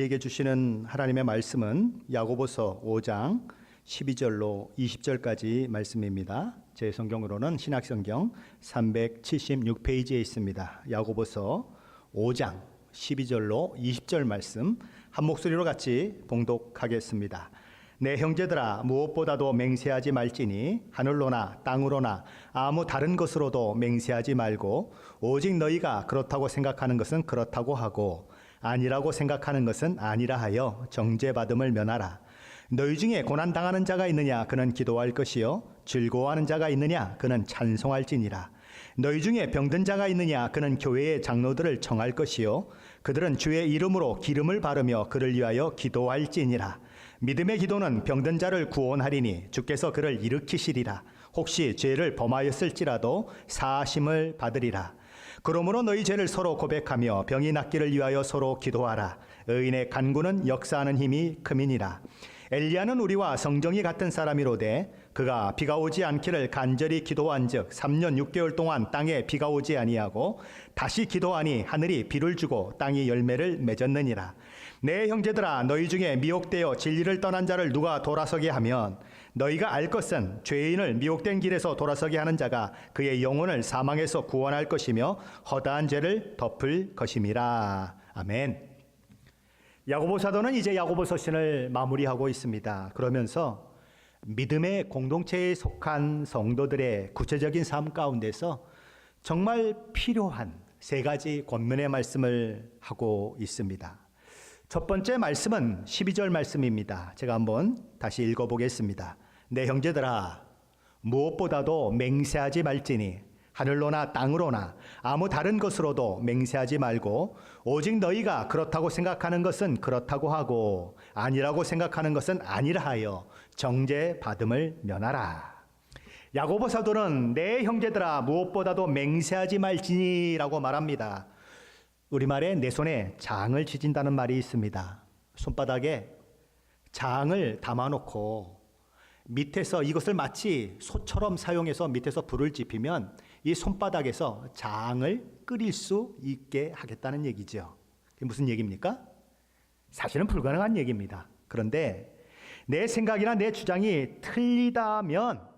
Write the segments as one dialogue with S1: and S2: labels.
S1: 우리에게 주시는 하나님의 말씀은 야고보서 5장 12절로 20절까지 말씀입니다. 제 성경으로는 신약성경 376페이지에 있습니다. 야고보서 5장 12절로 20절 말씀 한 목소리로 같이 봉독하겠습니다. 내 형제들아, 무엇보다도 맹세하지 말지니 하늘로나 땅으로나 아무 다른 것으로도 맹세하지 말고 오직 너희가 그렇다고 생각하는 것은 그렇다고 하고 아니라고 생각하는 것은 아니라 하여 정죄받음을 면하라. 너희 중에 고난당하는 자가 있느냐? 그는 기도할 것이요 즐거워하는 자가 있느냐? 그는 찬송할지니라. 너희 중에 병든 자가 있느냐? 그는 교회의 장로들을 청할 것이요 그들은 주의 이름으로 기름을 바르며 그를 위하여 기도할지니라. 믿음의 기도는 병든 자를 구원하리니 주께서 그를 일으키시리라. 혹시 죄를 범하였을지라도 사하심을 받으리라. 그러므로 너희 죄를 서로 고백하며 병이 낫기를 위하여 서로 기도하라. 의인의 간구는 역사하는 힘이 큼이니라. 엘리야는 우리와 성정이 같은 사람이로되 그가 비가 오지 않기를 간절히 기도한즉 3년 6개월 동안 땅에 비가 오지 아니하고 다시 기도하니 하늘이 비를 주고 땅이 열매를 맺었느니라. 내 형제들아, 너희 중에 미혹되어 진리를 떠난 자를 누가 돌아서게 하면 너희가 알 것은 죄인을 미혹된 길에서 돌아서게 하는 자가 그의 영혼을 사망에서 구원할 것이며 허다한 죄를 덮을 것임이라. 아멘. 야고보 사도는 이제 야고보 서신을 마무리하고 있습니다. 그러면서 믿음의 공동체에 속한 성도들의 구체적인 삶 가운데서 정말 필요한 세 가지 권면의 말씀을 하고 있습니다. 첫 번째 말씀은 12절 말씀입니다. 제가 한번 다시 읽어보겠습니다. 내 형제들아, 무엇보다도 맹세하지 말지니 하늘로나 땅으로나 아무 다른 것으로도 맹세하지 말고 오직 너희가 그렇다고 생각하는 것은 그렇다고 하고 아니라고 생각하는 것은 아니라 하여 정죄받음을 면하라. 야고보 사도는 내 형제들아, 무엇보다도 맹세하지 말지니라고 말합니다. 우리말에 내 손에 장을 지진다는 말이 있습니다. 손바닥에 장을 담아놓고 밑에서 이것을 마치 소처럼 사용해서 밑에서 불을 지피면 이 손바닥에서 장을 끓일 수 있게 하겠다는 얘기죠. 그게 무슨 얘기입니까? 사실은 불가능한 얘기입니다. 그런데 내 생각이나 내 주장이 틀리다면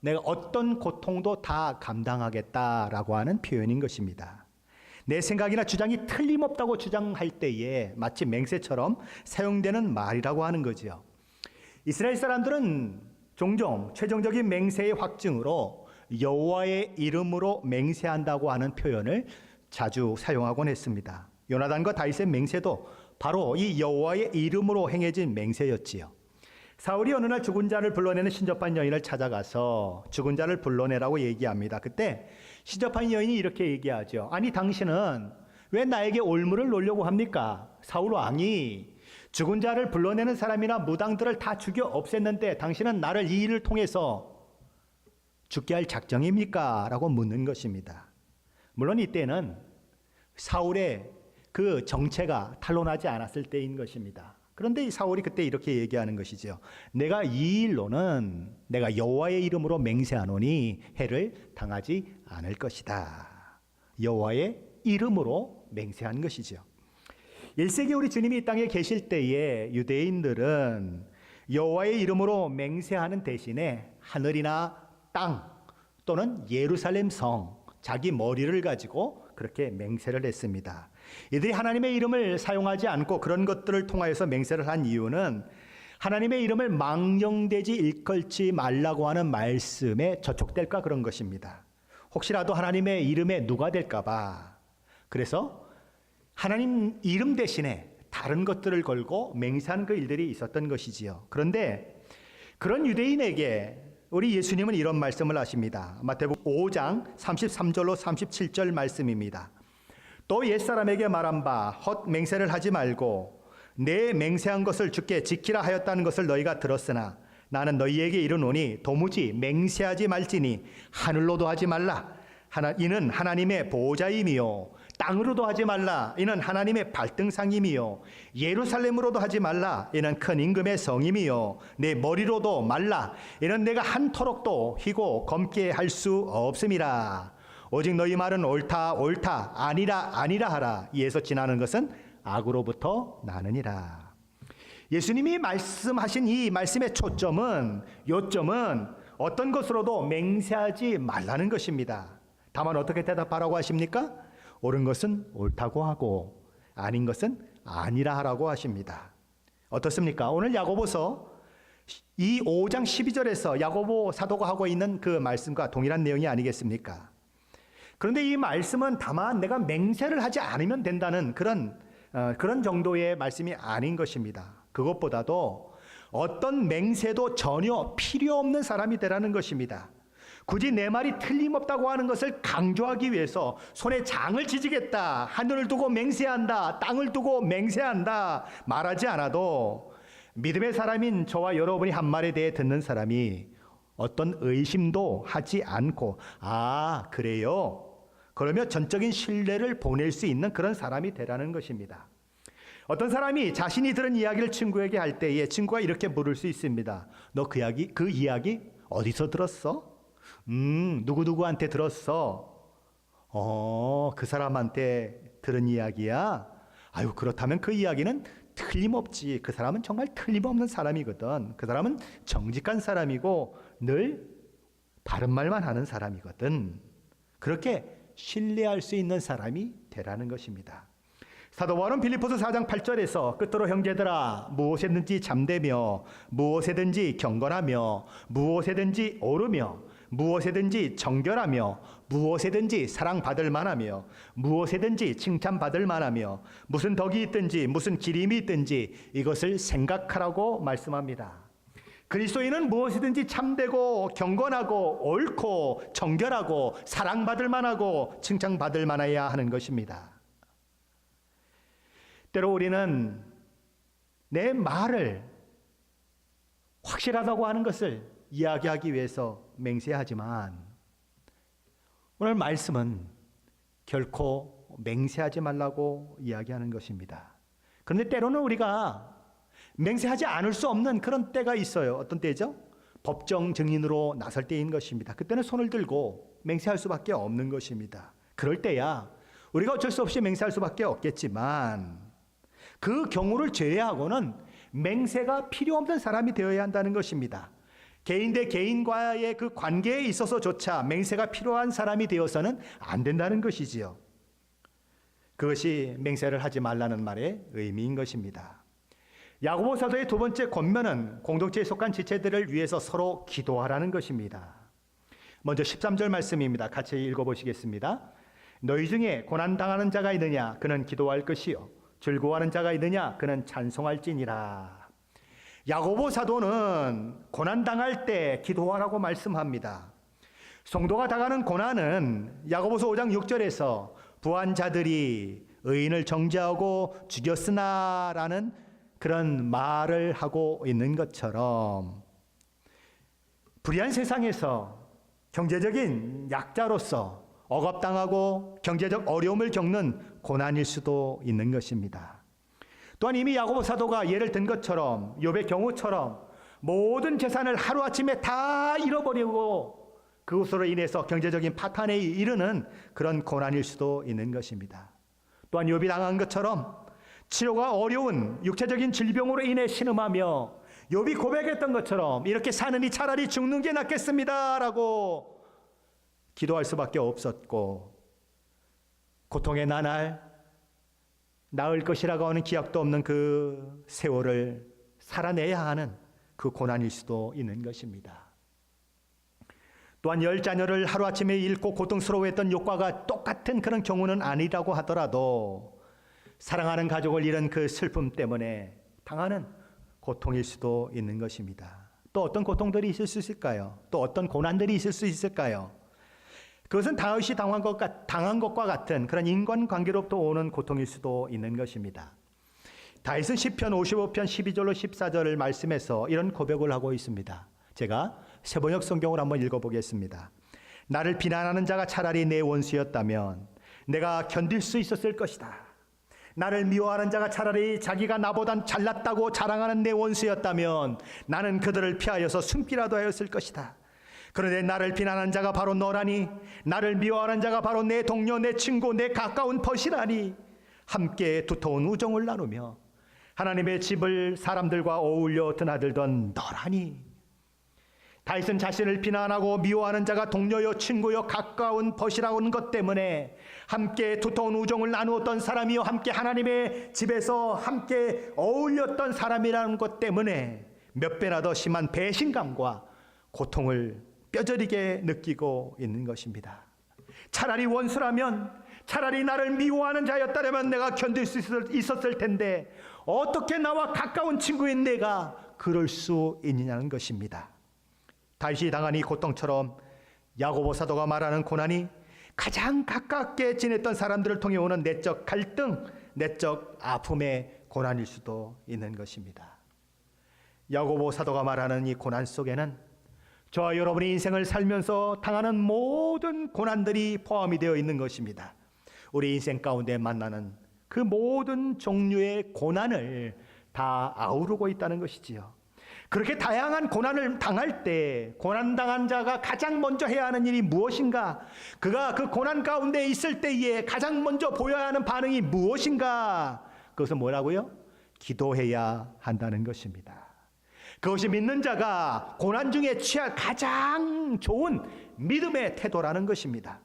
S1: 내가 어떤 고통도 다 감당하겠다라고 하는 표현인 것입니다. 내 생각이나 주장이 틀림없다고 주장할 때에 마치 맹세처럼 사용되는 말이라고 하는 거죠. 이스라엘 사람들은 종종 최종적인 맹세의 확증으로 여호와의 이름으로 맹세한다고 하는 표현을 자주 사용하곤 했습니다. 요나단과 다윗의 맹세도 바로 이 여호와의 이름으로 행해진 맹세였지요. 사울이 어느 날 죽은 자를 불러내는 신접한 여인을 찾아가서 죽은 자를 불러내라고 얘기합니다. 그때 신접한 여인이 이렇게 얘기하죠. 아니, 당신은 왜 나에게 올무를 놓으려고 합니까? 사울 왕이 죽은 자를 불러내는 사람이나 무당들을 다 죽여 없앴는데 당신은 나를 이 일을 통해서 죽게 할 작정입니까? 라고 묻는 것입니다. 물론 이때는 사울의 그 정체가 탄로나지 않았을 때인 것입니다. 그런데 이 사울이 그때 이렇게 얘기하는 것이죠. 내가 이 일로는 내가 여호와의 이름으로 맹세하노니 해를 당하지 않을 것이다. 여호와의 이름으로 맹세한 것이죠. 1세기 우리 주님이 이 땅에 계실 때에 유대인들은 여호와의 이름으로 맹세하는 대신에 하늘이나 땅 또는 예루살렘 성, 자기 머리를 가지고 그렇게 맹세를 했습니다. 이들이 하나님의 이름을 사용하지 않고 그런 것들을 통하여서 맹세를 한 이유는 하나님의 이름을 망령되이 일컬지 말라고 하는 말씀에 저촉될까 그런 것입니다. 혹시라도 하나님의 이름에 누가 될까 봐. 그래서 하나님 이름 대신에 다른 것들을 걸고 맹세하는 그 일들이 있었던 것이지요. 그런데 그런 유대인에게 우리 예수님은 이런 말씀을 하십니다. 마태복음 5장 33절로 37절 말씀입니다. 또 옛사람에게 말한 바 헛 맹세를 하지 말고 내 맹세한 것을 주께 지키라 하였다는 것을 너희가 들었으나 나는 너희에게 이르노니 도무지 맹세하지 말지니 하늘로도 하지 말라. 이는 하나님의 보호자임이요 땅으로도 하지 말라. 이는 하나님의 발등상임이요 예루살렘으로도 하지 말라. 이는 큰 임금의 성임이요 내 머리로도 말라. 이는 내가 한토록도 희고 검게 할 수 없음이라. 오직 너희 말은 옳다 옳다 아니라 아니라 하라. 이에서 지나는 것은 악으로부터 나느니라. 예수님이 말씀하신 이 말씀의 요점은 어떤 것으로도 맹세하지 말라는 것입니다. 다만 어떻게 대답하라고 하십니까? 옳은 것은 옳다고 하고 아닌 것은 아니라 하라고 하십니다. 어떻습니까? 오늘 야고보서 이 5장 12절에서 야고보 사도가 하고 있는 그 말씀과 동일한 내용이 아니겠습니까? 그런데 이 말씀은 다만 내가 맹세를 하지 않으면 된다는 그런 정도의 말씀이 아닌 것입니다. 그것보다도 어떤 맹세도 전혀 필요 없는 사람이 되라는 것입니다. 굳이 내 말이 틀림없다고 하는 것을 강조하기 위해서 손에 장을 지지겠다, 하늘을 두고 맹세한다, 땅을 두고 맹세한다 말하지 않아도 믿음의 사람인 저와 여러분이 한 말에 대해 듣는 사람이 어떤 의심도 하지 않고 그래요? 그러면 전적인 신뢰를 보낼 수 있는 그런 사람이 되라는 것입니다. 어떤 사람이 자신이 들은 이야기를 친구에게 할 때에 친구가 이렇게 물을 수 있습니다. 너 그 이야기 어디서 들었어? 누구누구한테 들었어? 그 사람한테 들은 이야기야? 아유, 그렇다면 그 이야기는 틀림없지. 그 사람은 정말 틀림없는 사람이거든. 그 사람은 정직한 사람이고 늘 바른 말만 하는 사람이거든. 그렇게 신뢰할 수 있는 사람이 되라는 것입니다. 사도 바울은 빌립보서 4장 8절에서 끝으로 형제들아 무엇에든지 잠대며 무엇에든지 경건하며 무엇에든지 오르며 무엇에든지 정결하며 무엇에든지 사랑받을 만하며 무엇에든지 칭찬받을 만하며 무슨 덕이 있든지 무슨 기림이 있든지 이것을 생각하라고 말씀합니다. 그리스도인은 무엇이든지 참되고 경건하고 옳고 정결하고 사랑받을 만하고 칭찬받을 만해야 하는 것입니다. 때로 우리는 내 말을 확실하다고 하는 것을 이야기하기 위해서 맹세하지만 오늘 말씀은 결코 맹세하지 말라고 이야기하는 것입니다. 그런데 때로는 우리가 맹세하지 않을 수 없는 그런 때가 있어요. 어떤 때죠? 법정 증인으로 나설 때인 것입니다. 그때는 손을 들고 맹세할 수밖에 없는 것입니다. 그럴 때야 우리가 어쩔 수 없이 맹세할 수밖에 없겠지만 그 경우를 제외하고는 맹세가 필요 없는 사람이 되어야 한다는 것입니다. 개인 대 개인과의 그 관계에 있어서조차 맹세가 필요한 사람이 되어서는 안 된다는 것이지요. 그것이 맹세를 하지 말라는 말의 의미인 것입니다. 야고보 사도의 두 번째 권면은 공동체에 속한 지체들을 위해서 서로 기도하라는 것입니다. 먼저 13절 말씀입니다. 같이 읽어보시겠습니다. 너희 중에 고난당하는 자가 있느냐? 그는 기도할 것이요 즐거워하는 자가 있느냐? 그는 찬송할지니라. 야고보 사도는 고난당할 때 기도하라고 말씀합니다. 성도가 당하는 고난은 야고보서 5장 6절에서 부한 자들이 의인을 정죄하고 죽였으나라는 그런 말을 하고 있는 것처럼 불의한 세상에서 경제적인 약자로서 억압당하고 경제적 어려움을 겪는 고난일 수도 있는 것입니다. 또한 이미 야고보 사도가 예를 든 것처럼 욥의 경우처럼 모든 재산을 하루아침에 다 잃어버리고 그것으로 인해서 경제적인 파탄에 이르는 그런 고난일 수도 있는 것입니다. 또한 욥이 당한 것처럼 치료가 어려운 육체적인 질병으로 인해 신음하며 욥이 고백했던 것처럼 이렇게 사느니 차라리 죽는 게 낫겠습니다 라고 기도할 수밖에 없었고 고통의 나날 나을 것이라고 하는 기약도 없는 그 세월을 살아내야 하는 그 고난일 수도 있는 것입니다. 또한 10자녀를 하루아침에 잃고 고통스러워했던 욥과 똑같은 그런 경우는 아니라고 하더라도 사랑하는 가족을 잃은 그 슬픔 때문에 당하는 고통일 수도 있는 것입니다. 또 어떤 고통들이 있을 수 있을까요? 또 어떤 고난들이 있을 수 있을까요? 그것은 다윗이 당한 것과 같은 그런 인간관계로부터 오는 고통일 수도 있는 것입니다. 다윗은 시편 55편 12절로 14절을 말씀해서 이런 고백을 하고 있습니다. 제가 새번역 성경을 한번 읽어보겠습니다. 나를 비난하는 자가 차라리 내 원수였다면 내가 견딜 수 있었을 것이다. 나를 미워하는 자가 차라리 자기가 나보단 잘났다고 자랑하는 내 원수였다면 나는 그들을 피하여서 숨기라도 하였을 것이다. 그런데 나를 비난하는 자가 바로 너라니 나를 미워하는 자가 바로 내 동료, 내 친구, 내 가까운 벗이라니 함께 두터운 우정을 나누며 하나님의 집을 사람들과 어울려 드나들던 너라니. 다윗은 자신을 비난하고 미워하는 자가 동료요 친구요 가까운 벗이라는 것 때문에 함께 두터운 우정을 나누었던 사람이요 함께 하나님의 집에서 함께 어울렸던 사람이라는 것 때문에 몇 배나 더 심한 배신감과 고통을 뼈저리게 느끼고 있는 것입니다. 차라리 원수라면, 차라리 나를 미워하는 자였다면 내가 견딜 수 있었을 텐데 어떻게 나와 가까운 친구인 내가 그럴 수 있느냐는 것입니다. 다윗이 당한 이 고통처럼 야고보 사도가 말하는 고난이 가장 가깝게 지냈던 사람들을 통해 오는 내적 갈등, 내적 아픔의 고난일 수도 있는 것입니다. 야고보 사도가 말하는 이 고난 속에는 저와 여러분의 인생을 살면서 당하는 모든 고난들이 포함이 되어 있는 것입니다. 우리 인생 가운데 만나는 그 모든 종류의 고난을 다 아우르고 있다는 것이지요. 그렇게 다양한 고난을 당할 때 고난당한 자가 가장 먼저 해야 하는 일이 무엇인가? 그가 그 고난 가운데 있을 때에 가장 먼저 보여야 하는 반응이 무엇인가? 그것은 뭐라고요? 기도해야 한다는 것입니다. 그것이 믿는 자가 고난 중에 취할 가장 좋은 믿음의 태도라는 것입니다.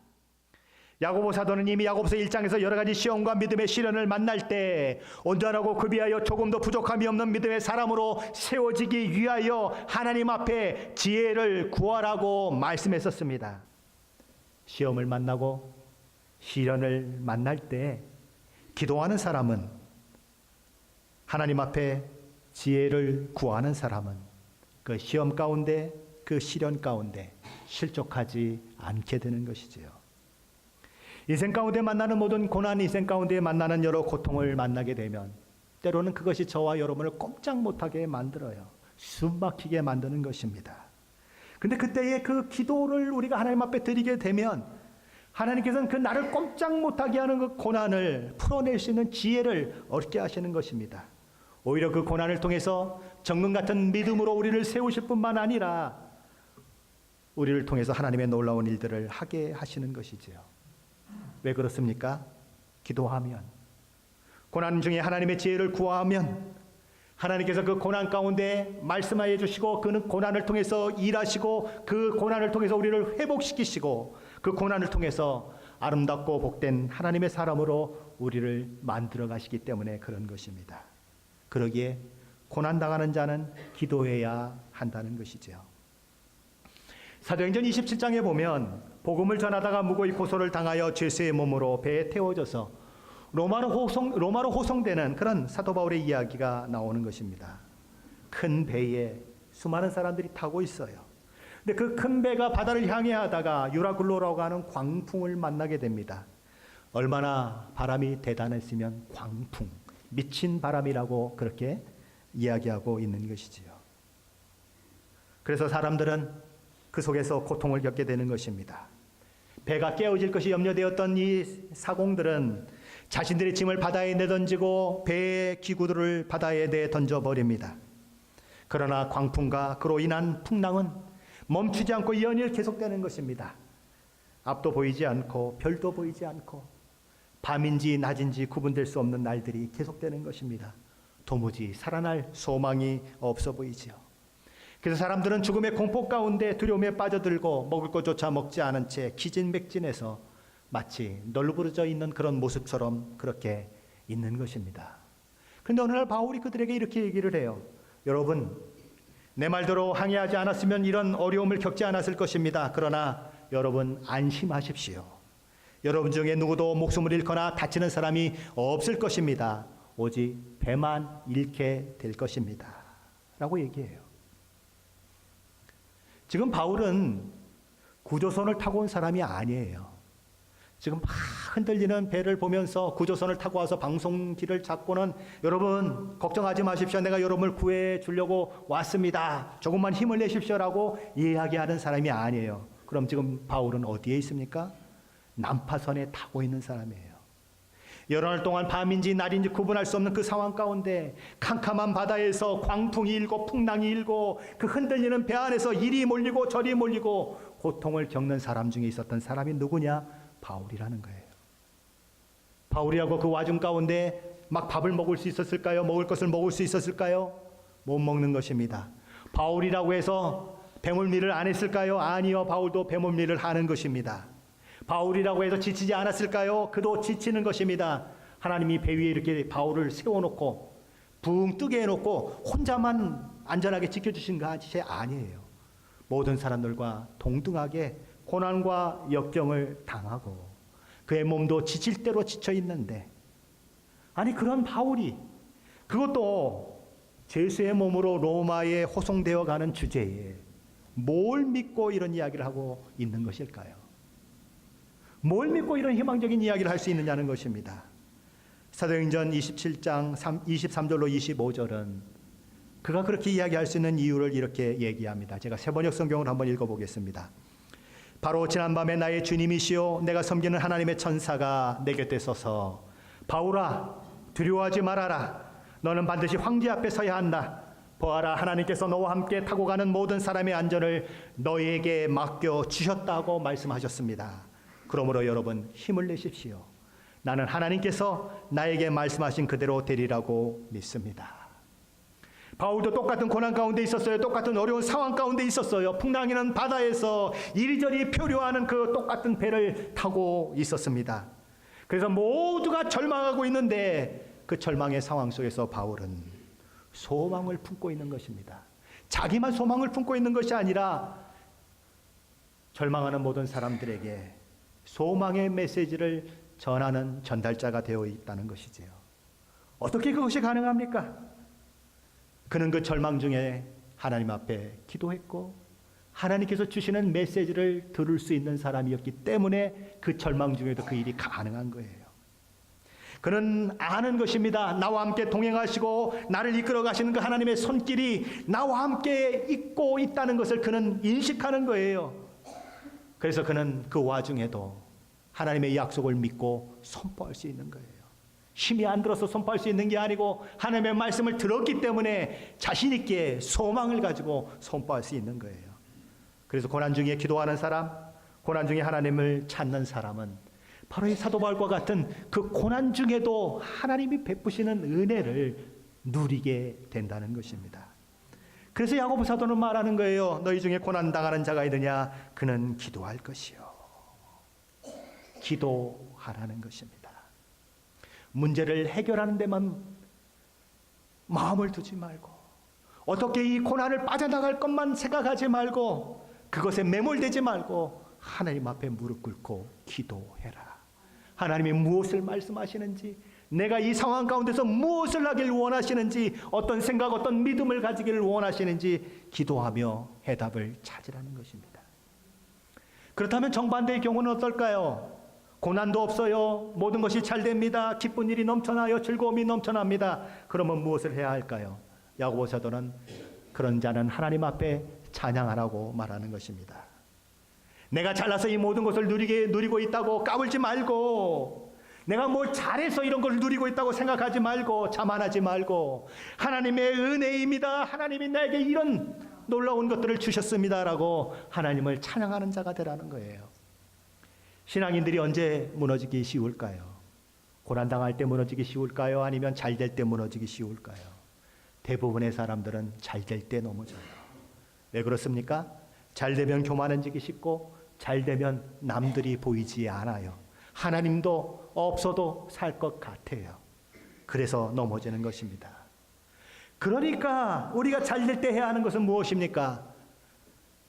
S1: 야고보 사도는 이미 야고보서 1장에서 여러 가지 시험과 믿음의 시련을 만날 때 온전하고 구비하여 조금도 부족함이 없는 믿음의 사람으로 세워지기 위하여 하나님 앞에 지혜를 구하라고 말씀했었습니다. 시험을 만나고 시련을 만날 때 기도하는 사람은, 하나님 앞에 지혜를 구하는 사람은 그 시험 가운데, 그 시련 가운데 실족하지 않게 되는 것이지요. 인생 가운데 만나는 모든 고난, 인생 가운데 만나는 여러 고통을 만나게 되면 때로는 그것이 저와 여러분을 꼼짝 못하게 만들어요. 숨 막히게 만드는 것입니다. 근데 그때의 그 기도를 우리가 하나님 앞에 드리게 되면 하나님께서는 그 나를 꼼짝 못하게 하는 그 고난을 풀어낼 수 있는 지혜를 얻게 하시는 것입니다. 오히려 그 고난을 통해서 정금 같은 믿음으로 우리를 세우실 뿐만 아니라 우리를 통해서 하나님의 놀라운 일들을 하게 하시는 것이지요. 왜 그렇습니까? 기도하면, 고난 중에 하나님의 지혜를 구하면 하나님께서 그 고난 가운데 말씀하여 주시고 그 고난을 통해서 일하시고 그 고난을 통해서 우리를 회복시키시고 그 고난을 통해서 아름답고 복된 하나님의 사람으로 우리를 만들어 가시기 때문에 그런 것입니다. 그러기에 고난당하는 자는 기도해야 한다는 것이죠. 사도행전 27장에 보면 복음을 전하다가 무고히 고소를 당하여 죄수의 몸으로 배에 태워져서 로마로 호송되는 그런 사도 바울의 이야기가 나오는 것입니다. 큰 배에 수많은 사람들이 타고 있어요. 근데 그 큰 배가 바다를 향해 하다가 유라굴로라고 하는 광풍을 만나게 됩니다. 얼마나 바람이 대단했으면 광풍, 미친 바람이라고 그렇게 이야기하고 있는 것이지요. 그래서 사람들은 그 속에서 고통을 겪게 되는 것입니다. 배가 깨어질 것이 염려되었던 이 사공들은 자신들의 짐을 바다에 내던지고 배의 기구들을 바다에 내던져버립니다. 그러나 광풍과 그로 인한 풍랑은 멈추지 않고 연일 계속되는 것입니다. 앞도 보이지 않고 별도 보이지 않고 밤인지 낮인지 구분될 수 없는 날들이 계속되는 것입니다. 도무지 살아날 소망이 없어 보이지요. 그래서 사람들은 죽음의 공포 가운데 두려움에 빠져들고 먹을 것조차 먹지 않은 채 기진맥진해서 마치 널브러져 있는 그런 모습처럼 그렇게 있는 것입니다. 그런데 어느 날 바울이 그들에게 이렇게 얘기를 해요. 여러분, 내 말대로 항의하지 않았으면 이런 어려움을 겪지 않았을 것입니다. 그러나 여러분 안심하십시오. 여러분 중에 누구도 목숨을 잃거나 다치는 사람이 없을 것입니다. 오직 배만 잃게 될 것입니다. 라고 얘기해요. 지금 바울은 구조선을 타고 온 사람이 아니에요. 지금 막 흔들리는 배를 보면서 구조선을 타고 와서 방송기를 잡고는 여러분 걱정하지 마십시오. 내가 여러분을 구해 주려고 왔습니다. 조금만 힘을 내십시오라고 이야기하는 사람이 아니에요. 그럼 지금 바울은 어디에 있습니까? 난파선에 타고 있는 사람이에요. 여러 날 동안 밤인지 날인지 구분할 수 없는 그 상황 가운데 캄캄한 바다에서 광풍이 일고 풍랑이 일고 그 흔들리는 배 안에서 이리 몰리고 저리 몰리고 고통을 겪는 사람 중에 있었던 사람이 누구냐? 바울이라는 거예요. 바울이라고 그 와중 가운데 막 밥을 먹을 수 있었을까요? 먹을 것을 먹을 수 있었을까요? 못 먹는 것입니다. 바울이라고 해서 배멀미를 안 했을까요? 아니요. 바울도 배멀미를 하는 것입니다. 바울이라고 해서 지치지 않았을까요? 그도 지치는 것입니다. 하나님이 배 위에 이렇게 바울을 세워놓고 붕 뜨게 해놓고 혼자만 안전하게 지켜주신 것이 아니에요. 모든 사람들과 동등하게 고난과 역경을 당하고 그의 몸도 지칠 대로 지쳐 있는데, 아니 그런 바울이 그것도 죄수의 몸으로 로마에 호송되어 가는 주제에 뭘 믿고 이런 이야기를 하고 있는 것일까요? 뭘 믿고 이런 희망적인 이야기를 할 수 있느냐는 것입니다. 사도행전 27장 23절로 25절은 그가 그렇게 이야기할 수 있는 이유를 이렇게 얘기합니다. 제가 세번역 성경을 한번 읽어보겠습니다. 바로 지난밤에 나의 주님이시요 내가 섬기는 하나님의 천사가 내 곁에 서서 바울아 두려워하지 말아라. 너는 반드시 황제 앞에 서야 한다. 보아라 하나님께서 너와 함께 타고 가는 모든 사람의 안전을 너에게 맡겨 주셨다고 말씀하셨습니다. 그러므로 여러분 힘을 내십시오. 나는 하나님께서 나에게 말씀하신 그대로 되리라고 믿습니다. 바울도 똑같은 고난 가운데 있었어요. 똑같은 어려운 상황 가운데 있었어요. 풍랑이는 바다에서 이리저리 표류하는 그 똑같은 배를 타고 있었습니다. 그래서 모두가 절망하고 있는데 그 절망의 상황 속에서 바울은 소망을 품고 있는 것입니다. 자기만 소망을 품고 있는 것이 아니라 절망하는 모든 사람들에게 소망의 메시지를 전하는 전달자가 되어 있다는 것이지요. 어떻게 그것이 가능합니까? 그는 그 절망 중에 하나님 앞에 기도했고 하나님께서 주시는 메시지를 들을 수 있는 사람이었기 때문에 그 절망 중에도 그 일이 가능한 거예요. 그는 아는 것입니다. 나와 함께 동행하시고 나를 이끌어 가시는 그 하나님의 손길이 나와 함께 있고 있다는 것을 그는 인식하는 거예요. 그래서 그는 그 와중에도 하나님의 약속을 믿고 선포할 수 있는 거예요. 힘이 안 들어서 선포할 수 있는 게 아니고 하나님의 말씀을 들었기 때문에 자신 있게 소망을 가지고 선포할 수 있는 거예요. 그래서 고난 중에 기도하는 사람, 고난 중에 하나님을 찾는 사람은 바로 이 사도 바울과 같은 그 고난 중에도 하나님이 베푸시는 은혜를 누리게 된다는 것입니다. 그래서 야고보 사도는 말하는 거예요. 너희 중에 고난 당하는 자가 있느냐? 그는 기도할 것이요. 기도하라는 것입니다. 문제를 해결하는 데만 마음을 두지 말고 어떻게 이 고난을 빠져나갈 것만 생각하지 말고 그것에 매몰되지 말고 하나님 앞에 무릎 꿇고 기도해라. 하나님이 무엇을 말씀하시는지, 내가 이 상황 가운데서 무엇을 하길 원하시는지, 어떤 생각, 어떤 믿음을 가지기를 원하시는지 기도하며 해답을 찾으라는 것입니다. 그렇다면 정반대의 경우는 어떨까요? 고난도 없어요. 모든 것이 잘 됩니다. 기쁜 일이 넘쳐나요. 즐거움이 넘쳐납니다. 그러면 무엇을 해야 할까요? 야고보 사도는 그런 자는 하나님 앞에 찬양하라고 말하는 것입니다. 내가 잘나서 이 모든 것을 누리고 있다고 까불지 말고, 내가 뭘 잘해서 이런 걸 누리고 있다고 생각하지 말고, 자만하지 말고, 하나님의 은혜입니다. 하나님이 나에게 이런 놀라운 것들을 주셨습니다라고 하나님을 찬양하는 자가 되라는 거예요. 신앙인들이 언제 무너지기 쉬울까요? 고난당할 때 무너지기 쉬울까요? 아니면 잘 될 때 무너지기 쉬울까요? 대부분의 사람들은 잘 될 때 넘어져요. 왜 그렇습니까? 잘 되면 교만해지기 쉽고 잘 되면 남들이 보이지 않아요. 하나님도 없어도 살 것 같아요. 그래서 넘어지는 것입니다. 그러니까 우리가 잘 될 때 해야 하는 것은 무엇입니까?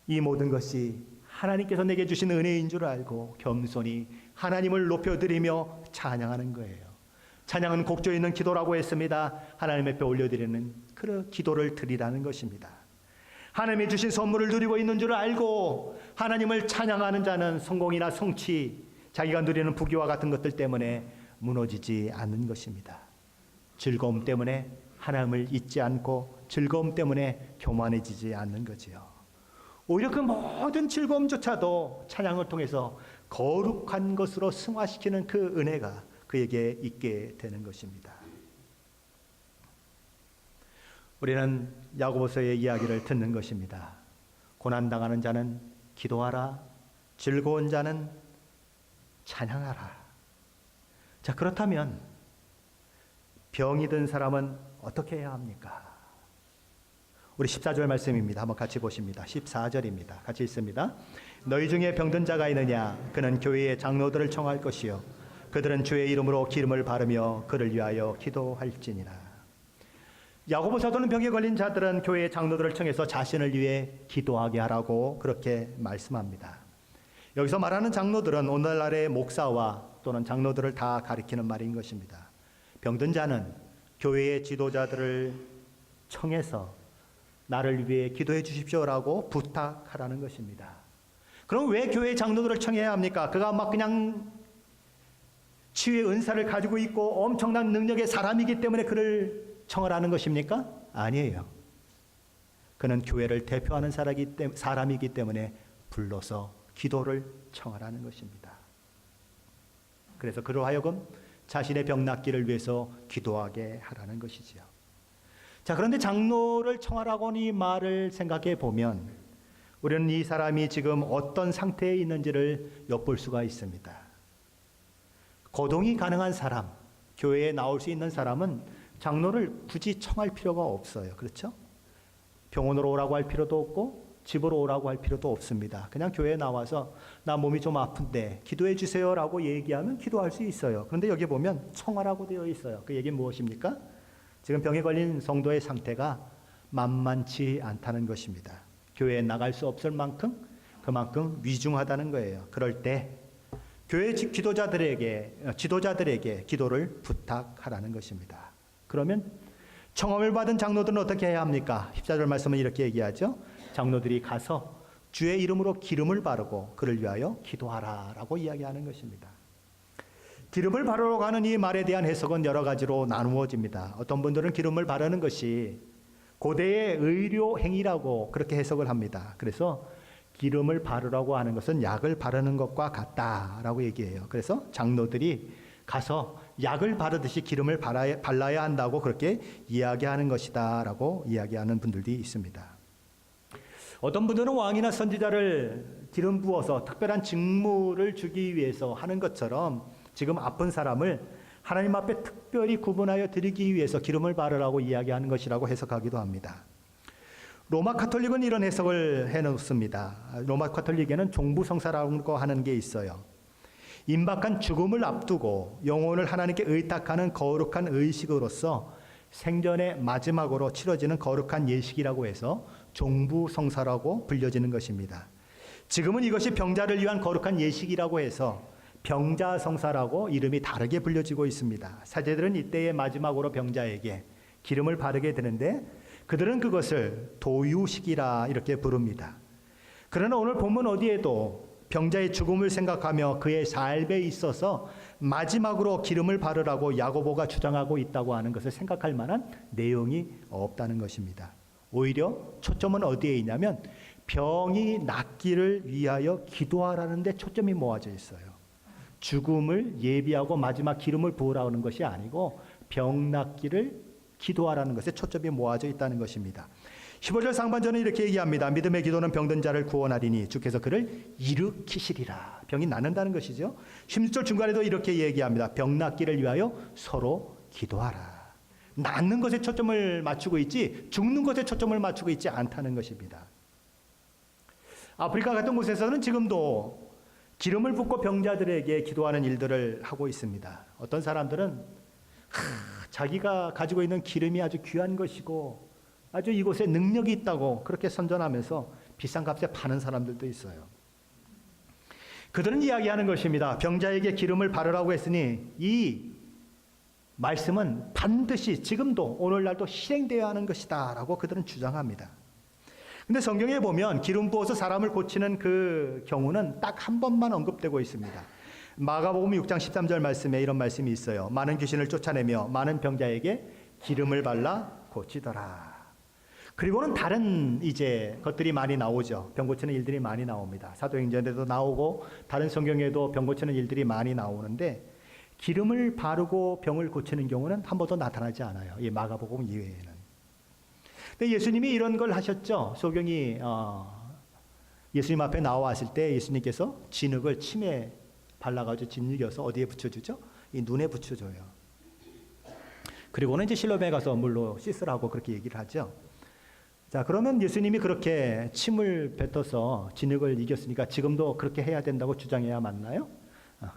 S1: 이 모든 것이 하나님께서 내게 주신 은혜인 줄 알고 겸손히 하나님을 높여드리며 찬양하는 거예요. 찬양은 곡조 있는 기도라고 했습니다. 하나님 앞에 올려드리는 그 기도를 드리라는 것입니다. 하나님이 주신 선물을 누리고 있는 줄 알고 하나님을 찬양하는 자는 성공이나 성취, 자기가 누리는 부귀와 같은 것들 때문에 무너지지 않는 것입니다. 즐거움 때문에 하나님을 잊지 않고 즐거움 때문에 교만해지지 않는 거지요. 오히려 그 모든 즐거움조차도 찬양을 통해서 거룩한 것으로 승화시키는 그 은혜가 그에게 있게 되는 것입니다. 우리는 야고보서의 이야기를 듣는 것입니다. 고난당하는 자는 기도하라. 즐거운 자는 찬양하라. 자, 그렇다면 병이 든 사람은 어떻게 해야 합니까? 우리 14절 말씀입니다. 한번 같이 보십니다. 14절입니다. 같이 읽습니다. 너희 중에 병든 자가 있느냐? 그는 교회의 장로들을 청할 것이요 그들은 주의 이름으로 기름을 바르며 그를 위하여 기도할지니라. 야고보 사도는 병에 걸린 자들은 교회의 장로들을 청해서 자신을 위해 기도하게 하라고 그렇게 말씀합니다. 여기서 말하는 장로들은 오늘날의 목사와 또는 장로들을 다 가리키는 말인 것입니다. 병든 자는 교회의 지도자들을 청해서 나를 위해 기도해 주십시오라고 부탁하라는 것입니다. 그럼 왜 교회의 장로들을 청해야 합니까? 그가 막 그냥 치유의 은사를 가지고 있고 엄청난 능력의 사람이기 때문에 그를 청하라는 것입니까? 아니에요. 그는 교회를 대표하는 사람이기 때문에 불러서 기도를 청하라는 것입니다. 그래서 그로 하여금 자신의 병 낫기를 위해서 기도하게 하라는 것이지요. 자, 그런데 장로를 청하라고 하는 이 말을 생각해 보면 우리는 이 사람이 지금 어떤 상태에 있는지를 엿볼 수가 있습니다. 거동이 가능한 사람, 교회에 나올 수 있는 사람은 장로를 굳이 청할 필요가 없어요. 그렇죠? 병원으로 오라고 할 필요도 없고 집으로 오라고 할 필요도 없습니다. 그냥 교회에 나와서 나 몸이 좀 아픈데 기도해 주세요라고 얘기하면 기도할 수 있어요. 그런데 여기 보면 청하라고 되어 있어요. 그 얘기는 무엇입니까? 지금 병에 걸린 성도의 상태가 만만치 않다는 것입니다. 교회에 나갈 수 없을 만큼 그만큼 위중하다는 거예요. 그럴 때 교회 지도자들에게 기도를 부탁하라는 것입니다. 그러면 청함을 받은 장로들은 어떻게 해야 합니까? 14절 말씀은 이렇게 얘기하죠. 장로들이 가서 주의 이름으로 기름을 바르고 그를 위하여 기도하라라고 이야기하는 것입니다. 기름을 바르러 가는 이 말에 대한 해석은 여러 가지로 나누어집니다. 어떤 분들은 기름을 바르는 것이 고대의 의료 행위라고 그렇게 해석을 합니다. 그래서 기름을 바르라고 하는 것은 약을 바르는 것과 같다라고 얘기해요. 그래서 장로들이 가서 약을 바르듯이 기름을 발라야 한다고 그렇게 이야기하는 것이다라고 이야기하는 분들이 있습니다. 어떤 분들은 왕이나 선지자를 기름 부어서 특별한 직무를 주기 위해서 하는 것처럼 지금 아픈 사람을 하나님 앞에 특별히 구분하여 드리기 위해서 기름을 바르라고 이야기하는 것이라고 해석하기도 합니다. 로마 가톨릭은 이런 해석을 해놓습니다. 로마 가톨릭에는 종부성사라고 하는 게 있어요. 임박한 죽음을 앞두고 영혼을 하나님께 의탁하는 거룩한 의식으로서 생전의 마지막으로 치러지는 거룩한 예식이라고 해서 종부성사라고 불려지는 것입니다. 지금은 이것이 병자를 위한 거룩한 예식이라고 해서 병자성사라고 이름이 다르게 불려지고 있습니다. 사제들은 이때의 마지막으로 병자에게 기름을 바르게 되는데 그들은 그것을 도유식이라 이렇게 부릅니다. 그러나 오늘 본문 어디에도 병자의 죽음을 생각하며 그의 삶에 있어서 마지막으로 기름을 바르라고 야고보가 주장하고 있다고 하는 것을 생각할 만한 내용이 없다는 것입니다. 오히려 초점은 어디에 있냐면 병이 낫기를 위하여 기도하라는 데 초점이 모아져 있어요. 죽음을 예비하고 마지막 기름을 부으라는 것이 아니고 병 낫기를 기도하라는 것에 초점이 모아져 있다는 것입니다. 15절 상반절은 이렇게 얘기합니다. 믿음의 기도는 병든 자를 구원하리니 주께서 그를 일으키시리라. 병이 낫는다는 것이죠. 16절 중간에도 이렇게 얘기합니다. 병 낫기를 위하여 서로 기도하라. 낫는 것에 초점을 맞추고 있지 죽는 것에 초점을 맞추고 있지 않다는 것입니다. 아프리카 같은 곳에서는 지금도 기름을 붓고 병자들에게 기도하는 일들을 하고 있습니다. 어떤 사람들은 자기가 가지고 있는 기름이 아주 귀한 것이고 아주 이곳에 능력이 있다고 그렇게 선전하면서 비싼 값에 파는 사람들도 있어요. 그들은 이야기하는 것입니다. 병자에게 기름을 바르라고 했으니 이 말씀은 반드시 지금도 오늘날도 실행되어야 하는 것이다 라고 그들은 주장합니다. 근데 성경에 보면 기름 부어서 사람을 고치는 그 경우는 딱 한 번만 언급되고 있습니다. 마가복음 6장 13절 말씀에 이런 말씀이 있어요. 많은 귀신을 쫓아내며 많은 병자에게 기름을 발라 고치더라. 그리고는 다른 이제 것들이 많이 나오죠. 병 고치는 일들이 많이 나옵니다. 사도행전에도 나오고 다른 성경에도 병 고치는 일들이 많이 나오는데 기름을 바르고 병을 고치는 경우는 한 번도 나타나지 않아요. 이 마가복음 이외에는. 근데 예수님이 이런 걸 하셨죠. 소경이 예수님 앞에 나왔을 때 예수님께서 진흙을 침에 발라가지고 짓이겨서 어디에 붙여주죠? 이 눈에 붙여줘요. 그리고는 이제 실로암에 가서 물로 씻으라고 그렇게 얘기를 하죠. 자, 그러면 예수님이 그렇게 침을 뱉어서 진흙을 이겼으니까 지금도 그렇게 해야 된다고 주장해야 맞나요?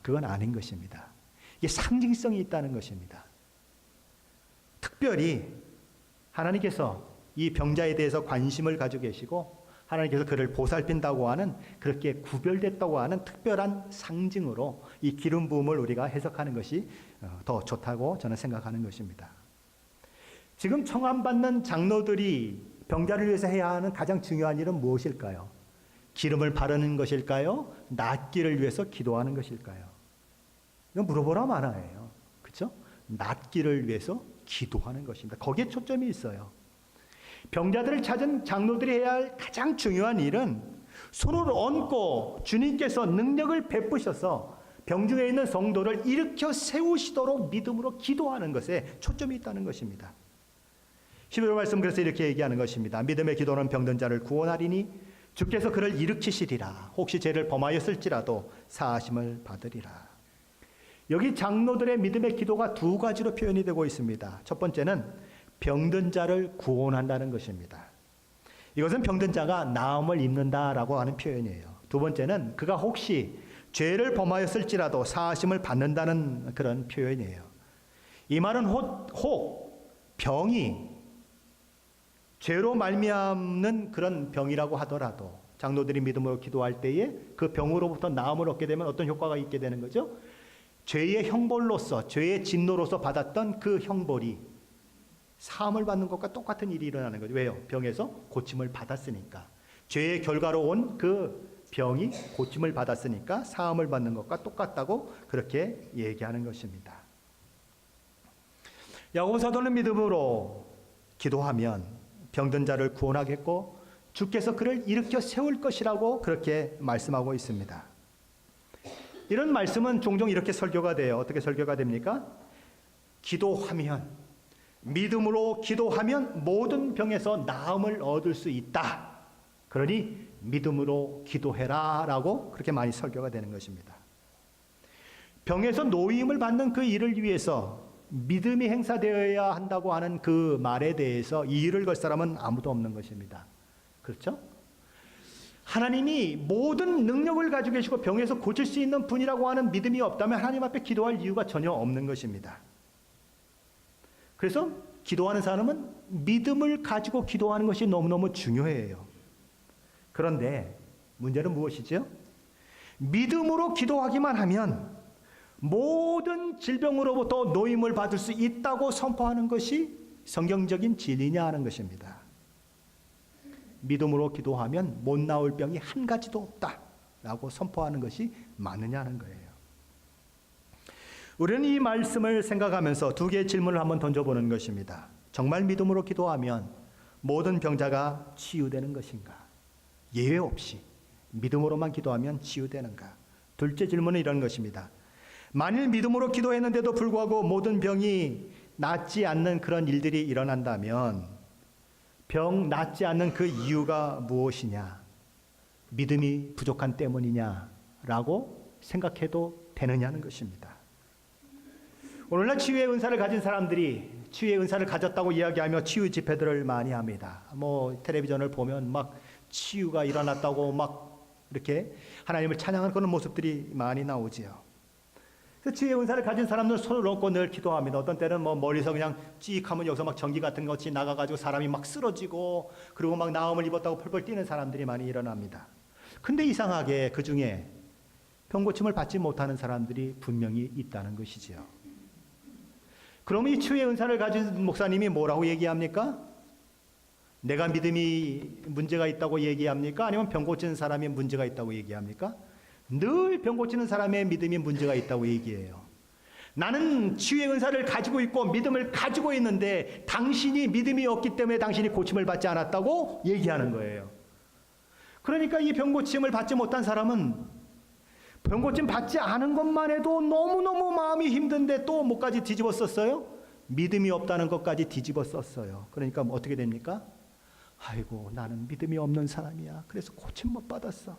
S1: 그건 아닌 것입니다. 이게 상징성이 있다는 것입니다. 특별히 하나님께서 이 병자에 대해서 관심을 가지고 계시고 하나님께서 그를 보살핀다고 하는, 그렇게 구별됐다고 하는 특별한 상징으로 이 기름 부음을 우리가 해석하는 것이 더 좋다고 저는 생각하는 것입니다. 지금 청함받는 장로들이 병자를 위해서 해야 하는 가장 중요한 일은 무엇일까요? 기름을 바르는 것일까요? 낫기를 위해서 기도하는 것일까요? 이건 물어보라 마나예요. 그렇죠? 낫기를 위해서 기도하는 것입니다. 거기에 초점이 있어요. 병자들을 찾은 장로들이 해야 할 가장 중요한 일은 손을 얹고 주님께서 능력을 베푸셔서 병중에 있는 성도를 일으켜 세우시도록 믿음으로 기도하는 것에 초점이 있다는 것입니다. 11절 말씀 그래서 이렇게 얘기하는 것입니다. 믿음의 기도는 병든 자를 구원하리니 주께서 그를 일으키시리라. 혹시 죄를 범하였을지라도 사하심을 받으리라. 여기 장로들의 믿음의 기도가 두 가지로 표현이 되고 있습니다. 첫 번째는 병든 자를 구원한다는 것입니다. 이것은 병든 자가 나음을 입는다라고 하는 표현이에요. 두 번째는 그가 혹시 죄를 범하였을지라도 사하심을 받는다는 그런 표현이에요. 이 말은 혹 병이 죄로 말미암는 그런 병이라고 하더라도 장로들이 믿음으로 기도할 때에 그 병으로부터 나음을 얻게 되면 어떤 효과가 있게 되는 거죠? 죄의 형벌로서, 죄의 진노로서 받았던 그 형벌이 사함을 받는 것과 똑같은 일이 일어나는 거죠. 왜요? 병에서 고침을 받았으니까. 죄의 결과로 온 그 병이 고침을 받았으니까 사함을 받는 것과 똑같다고 그렇게 얘기하는 것입니다. 야고보 사도는 믿음으로 기도하면 병든 자를 구원하겠고 주께서 그를 일으켜 세울 것이라고 그렇게 말씀하고 있습니다. 이런 말씀은 종종 이렇게 설교가 돼요. 어떻게 설교가 됩니까? 기도하면, 믿음으로 기도하면 모든 병에서 나음을 얻을 수 있다. 그러니 믿음으로 기도해라 라고 그렇게 많이 설교가 되는 것입니다. 병에서 노임을 받는 그 일을 위해서 믿음이 행사되어야 한다고 하는 그 말에 대해서 이의를 걸 사람은 아무도 없는 것입니다. 그렇죠? 하나님이 모든 능력을 가지고 계시고 병에서 고칠 수 있는 분이라고 하는 믿음이 없다면 하나님 앞에 기도할 이유가 전혀 없는 것입니다. 그래서 기도하는 사람은 믿음을 가지고 기도하는 것이 너무너무 중요해요. 그런데 문제는 무엇이죠? 믿음으로 기도하기만 하면 모든 질병으로부터 노임을 받을 수 있다고 선포하는 것이 성경적인 진리냐 하는 것입니다. 믿음으로 기도하면 못 나올 병이 한 가지도 없다라고 선포하는 것이 맞느냐는 거예요. 우리는 이 말씀을 생각하면서 두 개의 질문을 한번 던져보는 것입니다. 정말 믿음으로 기도하면 모든 병자가 치유되는 것인가? 예외 없이 믿음으로만 기도하면 치유되는가? 둘째 질문은 이런 것입니다. 만일 믿음으로 기도했는데도 불구하고 모든 병이 낫지 않는 그런 일들이 일어난다면 병 낫지 않는 그 이유가 무엇이냐? 믿음이 부족한 때문이냐라고 생각해도 되느냐는 것입니다. 오늘날 치유의 은사를 가진 사람들이 치유의 은사를 가졌다고 이야기하며 치유 집회들을 많이 합니다. 텔레비전을 보면 막 치유가 일어났다고 막 이렇게 하나님을 찬양하는 그런 모습들이 많이 나오지요. 치유의 은사를 가진 사람들은 손을 얹고 늘 기도합니다. 어떤 때는 멀리서 그냥 찍하면 여기서 막 전기 같은 것이 나가가지고 사람이 막 쓰러지고 그리고 막 나음을 입었다고 펄펄 뛰는 사람들이 많이 일어납니다. 근데 이상하게 그 중에 병고침을 받지 못하는 사람들이 분명히 있다는 것이지요. 그러면 이 치유의 은사를 가진 목사님이 뭐라고 얘기합니까? 내가 믿음이 문제가 있다고 얘기합니까? 아니면 병 고치는 사람이 문제가 있다고 얘기합니까? 늘 병 고치는 사람의 믿음이 문제가 있다고 얘기해요. 나는 치유의 은사를 가지고 있고 믿음을 가지고 있는데 당신이 믿음이 없기 때문에 당신이 고침을 받지 않았다고 얘기하는 거예요. 그러니까 이 병 고침을 받지 못한 사람은 병 고침 받지 않은 것만 해도 너무너무 마음이 힘든데 또 뭐까지 뒤집어 썼어요? 믿음이 없다는 것까지 뒤집어 썼어요. 그러니까 어떻게 됩니까? 아이고 나는 믿음이 없는 사람이야. 그래서 고침 못 받았어.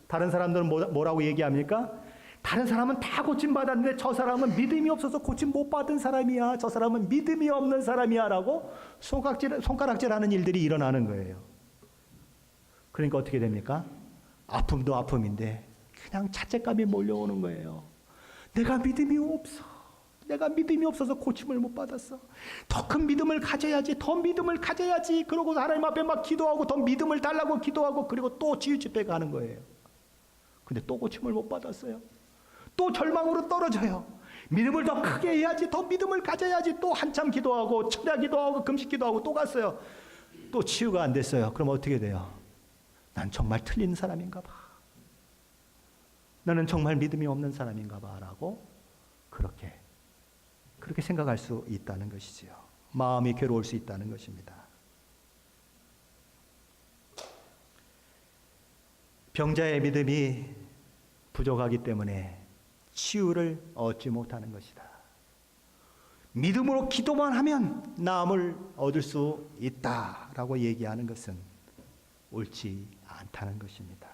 S1: 다른 사람들은 뭐라고 얘기합니까? 다른 사람은 다 고침받았는데 저 사람은 믿음이 없어서 고침 못 받은 사람이야. 저 사람은 믿음이 없는 사람이야. 라고 손가락질하는 일들이 일어나는 거예요. 그러니까 어떻게 됩니까? 아픔도 아픔인데 그냥 자책감이 몰려오는 거예요. 내가 믿음이 없어. 내가 믿음이 없어서 고침을 못 받았어. 더 큰 믿음을 가져야지. 더 믿음을 가져야지. 그러고 하나님 앞에 막 기도하고 더 믿음을 달라고 기도하고 그리고 또 치유 집회 가는 거예요. 근데 또 고침을 못 받았어요. 또 절망으로 떨어져요. 믿음을 더 크게 해야지. 더 믿음을 가져야지. 또 한참 기도하고 철야 기도하고 금식 기도하고 또 갔어요. 또 치유가 안 됐어요. 그럼 어떻게 돼요? 난 정말 틀린 사람인가 봐. 나는 정말 믿음이 없는 사람인가 봐. 라고 그렇게 생각할 수 있다는 것이지요. 마음이 괴로울 수 있다는 것입니다. 병자의 믿음이 부족하기 때문에 치유를 얻지 못하는 것이다. 믿음으로 기도만 하면 나음을 얻을 수 있다라고 얘기하는 것은 옳지 않다는 것입니다.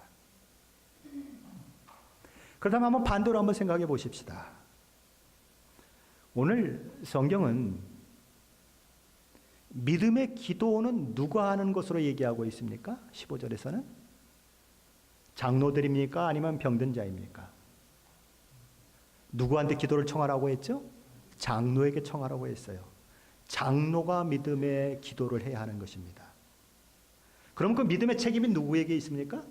S1: 그렇다면 한번 반대로 한번 생각해 보십시다. 오늘 성경은 믿음의 기도는 누가 하는 것으로 얘기하고 있습니까? 15절에서는 장로들입니까? 아니면 병든 자입니까? 누구한테 기도를 청하라고 했죠? 장로에게 청하라고 했어요. 장로가 믿음의 기도를 해야 하는 것입니다. 그럼 그 믿음의 책임이 누구에게 있습니까?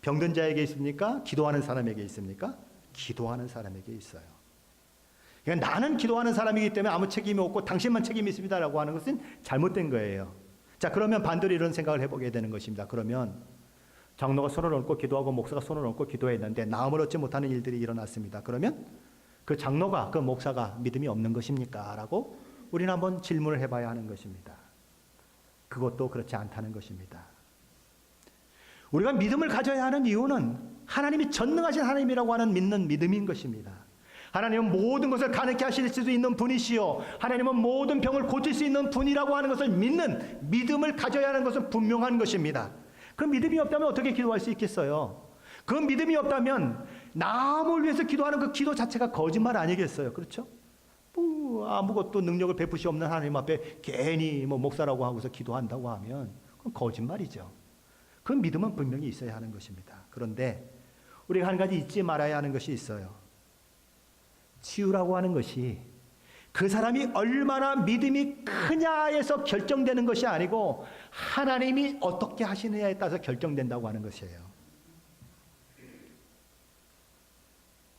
S1: 병든 자에게 있습니까? 기도하는 사람에게 있습니까? 기도하는 사람에게 있어요. 그러니까 나는 기도하는 사람이기 때문에 아무 책임이 없고 당신만 책임이 있습니다라고 하는 것은 잘못된 거예요. 자, 그러면 반대로 이런 생각을 해보게 되는 것입니다. 그러면 장로가 손을 얹고 기도하고 목사가 손을 얹고 기도했는데 나음을 얻지 못하는 일들이 일어났습니다. 그러면 그 장로가 그 목사가 믿음이 없는 것입니까? 라고 우리는 한번 질문을 해봐야 하는 것입니다. 그것도 그렇지 않다는 것입니다. 우리가 믿음을 가져야 하는 이유는 하나님이 전능하신 하나님이라고 하는 믿는 믿음인 것입니다. 하나님은 모든 것을 가능케 하실 수 있는 분이시요 하나님은 모든 병을 고칠 수 있는 분이라고 하는 것을 믿는 믿음을 가져야 하는 것은 분명한 것입니다. 그 믿음이 없다면 어떻게 기도할 수 있겠어요? 그 믿음이 없다면 남을 위해서 기도하는 그 기도 자체가 거짓말 아니겠어요? 그렇죠? 아무것도 능력을 베푸시 없는 하나님 앞에 괜히 목사라고 하고서 기도한다고 하면 그건 거짓말이죠. 그 믿음은 분명히 있어야 하는 것입니다. 그런데 우리가 한 가지 잊지 말아야 하는 것이 있어요. 치유라고 하는 것이 그 사람이 얼마나 믿음이 크냐에서 결정되는 것이 아니고 하나님이 어떻게 하시느냐에 따라서 결정된다고 하는 것이에요.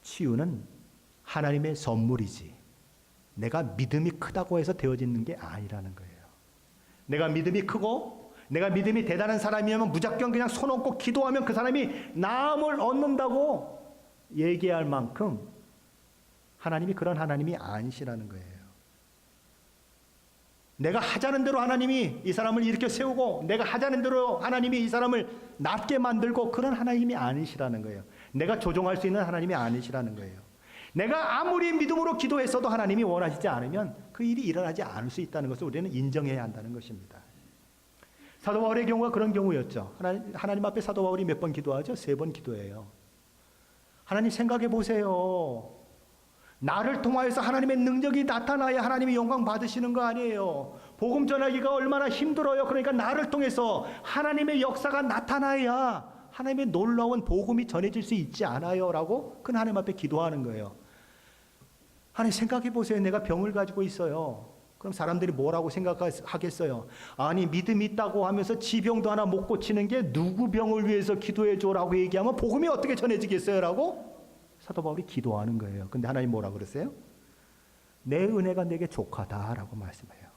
S1: 치유는 하나님의 선물이지 내가 믿음이 크다고 해서 되어지는 게 아니라는 거예요. 내가 믿음이 크고 내가 믿음이 대단한 사람이면 무작정 그냥 손 얹고 기도하면 그 사람이 나음을 얻는다고 얘기할 만큼 하나님이 그런 하나님이 아니시라는 거예요. 내가 하자는 대로 하나님이 이 사람을 일으켜 세우고 내가 하자는 대로 하나님이 이 사람을 낫게 만들고 그런 하나님이 아니시라는 거예요. 내가 조종할 수 있는 하나님이 아니시라는 거예요. 내가 아무리 믿음으로 기도했어도 하나님이 원하시지 않으면 그 일이 일어나지 않을 수 있다는 것을 우리는 인정해야 한다는 것입니다. 사도 바울의 경우가 그런 경우였죠. 하나님 앞에 사도 바울이 몇 번 기도하죠? 3번 기도해요. 하나님 생각해 보세요. 나를 통하여서 하나님의 능력이 나타나야 하나님이 영광 받으시는 거 아니에요. 복음 전하기가 얼마나 힘들어요. 그러니까 나를 통해서 하나님의 역사가 나타나야 하나님의 놀라운 복음이 전해질 수 있지 않아요? 라고 그 하나님 앞에 기도하는 거예요. 하나님 생각해 보세요. 내가 병을 가지고 있어요. 그럼 사람들이 뭐라고 생각하겠어요? 아니 믿음이 있다고 하면서 지병도 하나 못 고치는 게 누구 병을 위해서 기도해 줘라고 얘기하면 복음이 어떻게 전해지겠어요? 라고 사도 바울이 기도하는 거예요. 근데 하나님 뭐라 그랬어요? 내 은혜가 내게 족하다라고 말씀해요.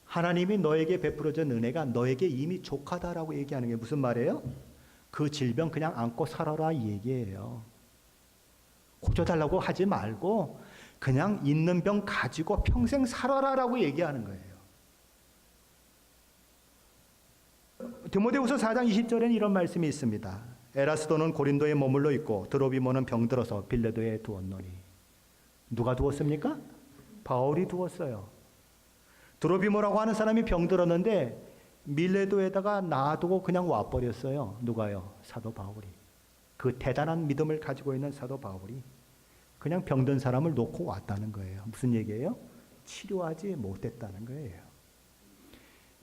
S1: 하나님이 너에게 베풀어준 은혜가 너에게 이미 족하다라고 얘기하는 게 무슨 말이에요? 그 질병 그냥 안고 살아라 이 얘기예요. 고쳐달라고 하지 말고 그냥 있는 병 가지고 평생 살아라라고 얘기하는 거예요. 디모데후서 4장 20절에는 이런 말씀이 있습니다. 에라스도는 고린도에 머물러 있고 드로비모는 병들어서 빌레도에 두었노니. 누가 두었습니까? 바울이 두었어요. 드로비모라고 하는 사람이 병들었는데 밀레도에다가 놔두고 그냥 와버렸어요. 누가요? 사도 바울이. 그 대단한 믿음을 가지고 있는 사도 바울이 그냥 병든 사람을 놓고 왔다는 거예요. 무슨 얘기예요? 치료하지 못했다는 거예요.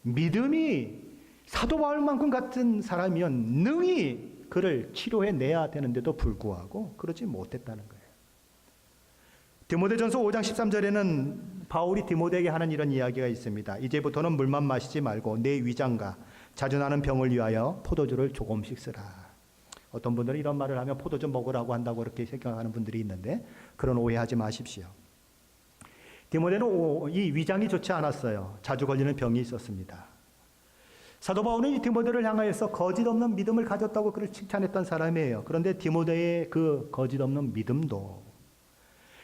S1: 믿음이 사도 바울만큼 같은 사람이면 능히 그를 치료해내야 되는데도 불구하고 그러지 못했다는 거예요. 디모데전서 5장 13절에는 바울이 디모데에게 하는 이런 이야기가 있습니다. 이제부터는 물만 마시지 말고 내 위장과 자주 나는 병을 위하여 포도주를 조금씩 쓰라. 어떤 분들은 이런 말을 하면 포도주 먹으라고 한다고 그렇게 생각하는 분들이 있는데 그런 오해하지 마십시오. 디모데는 이 위장이 좋지 않았어요. 자주 걸리는 병이 있었습니다. 사도 바울은 이 디모데를 향하여서 거짓 없는 믿음을 가졌다고 그를 칭찬했던 사람이에요. 그런데 디모데의 그 거짓 없는 믿음도,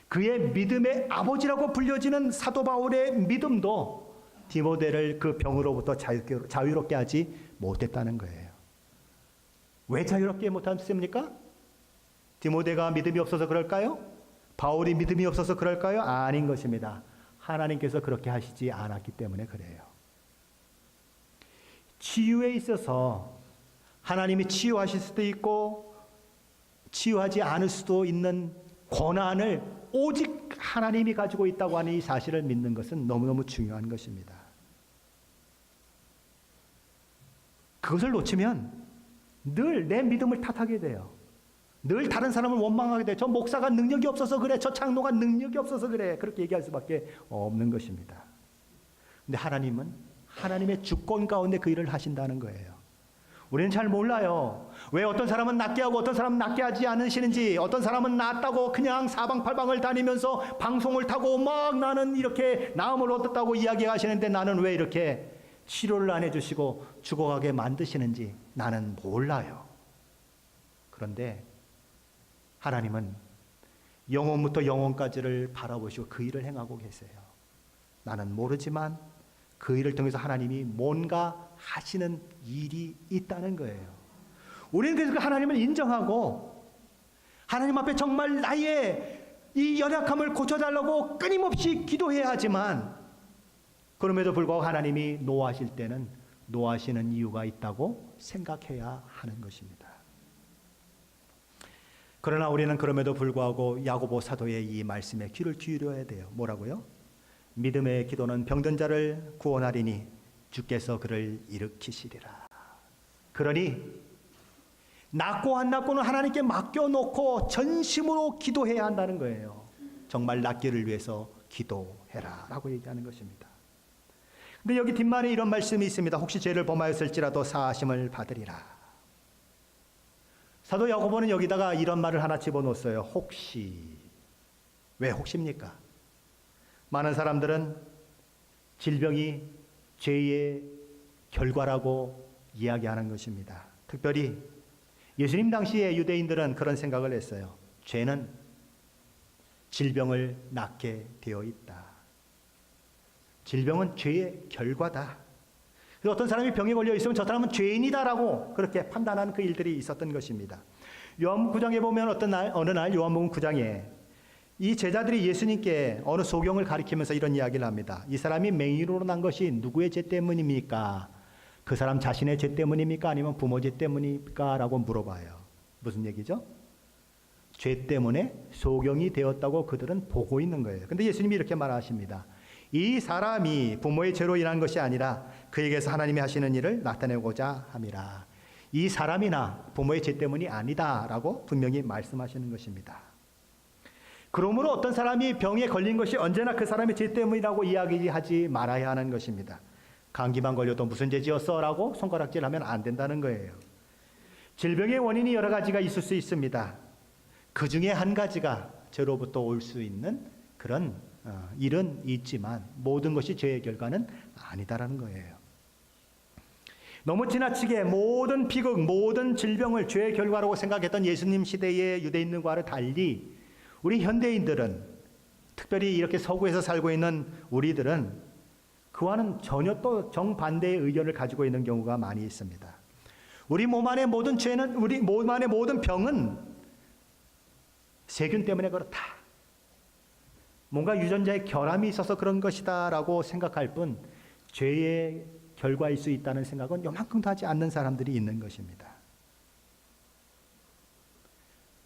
S1: 그의 믿음의 아버지라고 불려지는 사도 바울의 믿음도 디모데를 그 병으로부터 자유롭게 하지 못했다는 거예요. 왜 자유롭게 못했습니까? 디모데가 믿음이 없어서 그럴까요? 바울이 믿음이 없어서 그럴까요? 아닌 것입니다. 하나님께서 그렇게 하시지 않았기 때문에 그래요. 치유에 있어서 하나님이 치유하실 수도 있고 치유하지 않을 수도 있는 권한을 오직 하나님이 가지고 있다고 하는 이 사실을 믿는 것은 너무너무 중요한 것입니다. 그것을 놓치면 늘 내 믿음을 탓하게 돼요. 늘 다른 사람을 원망하게 돼요. 저 목사가 능력이 없어서 그래. 저 장로가 능력이 없어서 그래. 그렇게 얘기할 수밖에 없는 것입니다. 근데 하나님은 하나님의 주권 가운데 그 일을 하신다는 거예요. 우리는 잘 몰라요. 왜 어떤 사람은 낫게 하고 어떤 사람은 낫게 하지 않으시는지, 어떤 사람은 낫다고 그냥 사방팔방을 다니면서 방송을 타고 막 나는 이렇게 나음을 얻었다고 이야기하시는데 나는 왜 이렇게 치료를 안 해주시고 죽어가게 만드시는지 나는 몰라요. 그런데 하나님은 영원부터 영원까지를 바라보시고 그 일을 행하고 계세요. 나는 모르지만 그 일을 통해서 하나님이 뭔가 하시는 일이 있다는 거예요. 우리는 그래서 하나님을 인정하고 하나님 앞에 정말 나의 이 연약함을 고쳐달라고 끊임없이 기도해야 하지만 그럼에도 불구하고 하나님이 노하실 때는 노하시는 이유가 있다고 생각해야 하는 것입니다. 그러나 우리는 그럼에도 불구하고 야고보 사도의 이 말씀에 귀를 기울여야 돼요. 뭐라고요? 믿음의 기도는 병든 자를 구원하리니 주께서 그를 일으키시리라. 그러니 낫고 안 낫고는 하나님께 맡겨놓고 전심으로 기도해야 한다는 거예요. 정말 낫기를 위해서 기도해라 라고 얘기하는 것입니다. 근데 여기 뒷말에 이런 말씀이 있습니다. 혹시 죄를 범하였을지라도 사하심을 받으리라. 사도 야고보는 여기다가 이런 말을 하나 집어넣었어요. 혹시. 왜 혹시입니까? 많은 사람들은 질병이 죄의 결과라고 이야기하는 것입니다. 특별히 예수님 당시에 유대인들은 그런 생각을 했어요. 죄는 질병을 낳게 되어 있다. 질병은 죄의 결과다. 그래서 어떤 사람이 병에 걸려 있으면 저 사람은 죄인이다라고 그렇게 판단하는 그 일들이 있었던 것입니다. 요한복음 9장에 보면 어느 날 요한복음 9장에 이 제자들이 예수님께 어느 소경을 가리키면서 이런 이야기를 합니다. 이 사람이 맹인으로 난 것이 누구의 죄 때문입니까? 그 사람 자신의 죄 때문입니까? 아니면 부모 죄 때문입니까? 라고 물어봐요. 무슨 얘기죠? 죄 때문에 소경이 되었다고 그들은 보고 있는 거예요. 근데 예수님이 이렇게 말하십니다. 이 사람이 부모의 죄로 인한 것이 아니라 그에게서 하나님이 하시는 일을 나타내고자 함이라. 이 사람이나 부모의 죄 때문이 아니다라고 분명히 말씀하시는 것입니다. 그러므로 어떤 사람이 병에 걸린 것이 언제나 그 사람의 죄 때문이라고 이야기하지 말아야 하는 것입니다. 감기만 걸려도 무슨 죄 지었어? 라고 손가락질하면 안 된다는 거예요. 질병의 원인이 여러 가지가 있을 수 있습니다. 그 중에 한 가지가 죄로부터 올 수 있는 그런 일은 있지만 모든 것이 죄의 결과는 아니다라는 거예요. 너무 지나치게 모든 비극, 모든 질병을 죄의 결과라고 생각했던 예수님 시대의 유대인들과는 달리 우리 현대인들은, 특별히 이렇게 서구에서 살고 있는 우리들은 그와는 전혀 또 정반대의 의견을 가지고 있는 경우가 많이 있습니다. 우리 몸 안의 모든 죄는, 우리 몸 안의 모든 병은 세균 때문에 그렇다. 뭔가 유전자의 결함이 있어서 그런 것이다 라고 생각할 뿐 죄의 결과일 수 있다는 생각은 요만큼도 하지 않는 사람들이 있는 것입니다.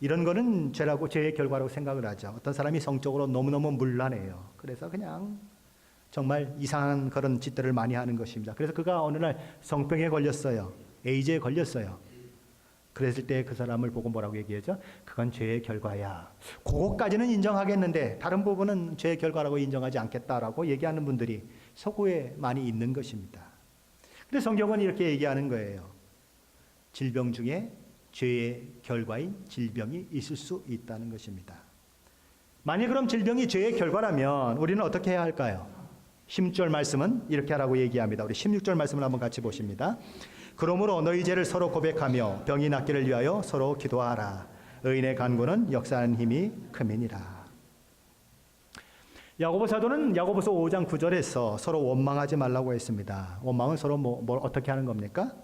S1: 이런 거는 죄라고, 죄의 결과라고 생각을 하죠. 어떤 사람이 성적으로 너무너무 문란해요. 그래서 그냥 정말 이상한 그런 짓들을 많이 하는 것입니다. 그래서 그가 어느 날 성병에 걸렸어요. 에이즈에 걸렸어요. 그랬을 때 그 사람을 보고 뭐라고 얘기하죠? 그건 죄의 결과야. 그거까지는 인정하겠는데 다른 부분은 죄의 결과라고 인정하지 않겠다라고 얘기하는 분들이 서구에 많이 있는 것입니다. 근데 성경은 이렇게 얘기하는 거예요. 질병 중에 죄의 결과인 질병이 있을 수 있다는 것입니다. 만약 그럼 질병이 죄의 결과라면 우리는 어떻게 해야 할까요? 16절 말씀은 이렇게 하라고 얘기합니다. 우리 16절 말씀을 한번 같이 보십니다. 그러므로 너희 죄를 서로 고백하며 병이 낫기를 위하여 서로 기도하라. 의인의 간구는 역사하는 힘이 큼이니라. 야고보 사도는 야고보서 5장 9절에서 서로 원망하지 말라고 했습니다. 원망은 서로 뭘 어떻게 하는 겁니까?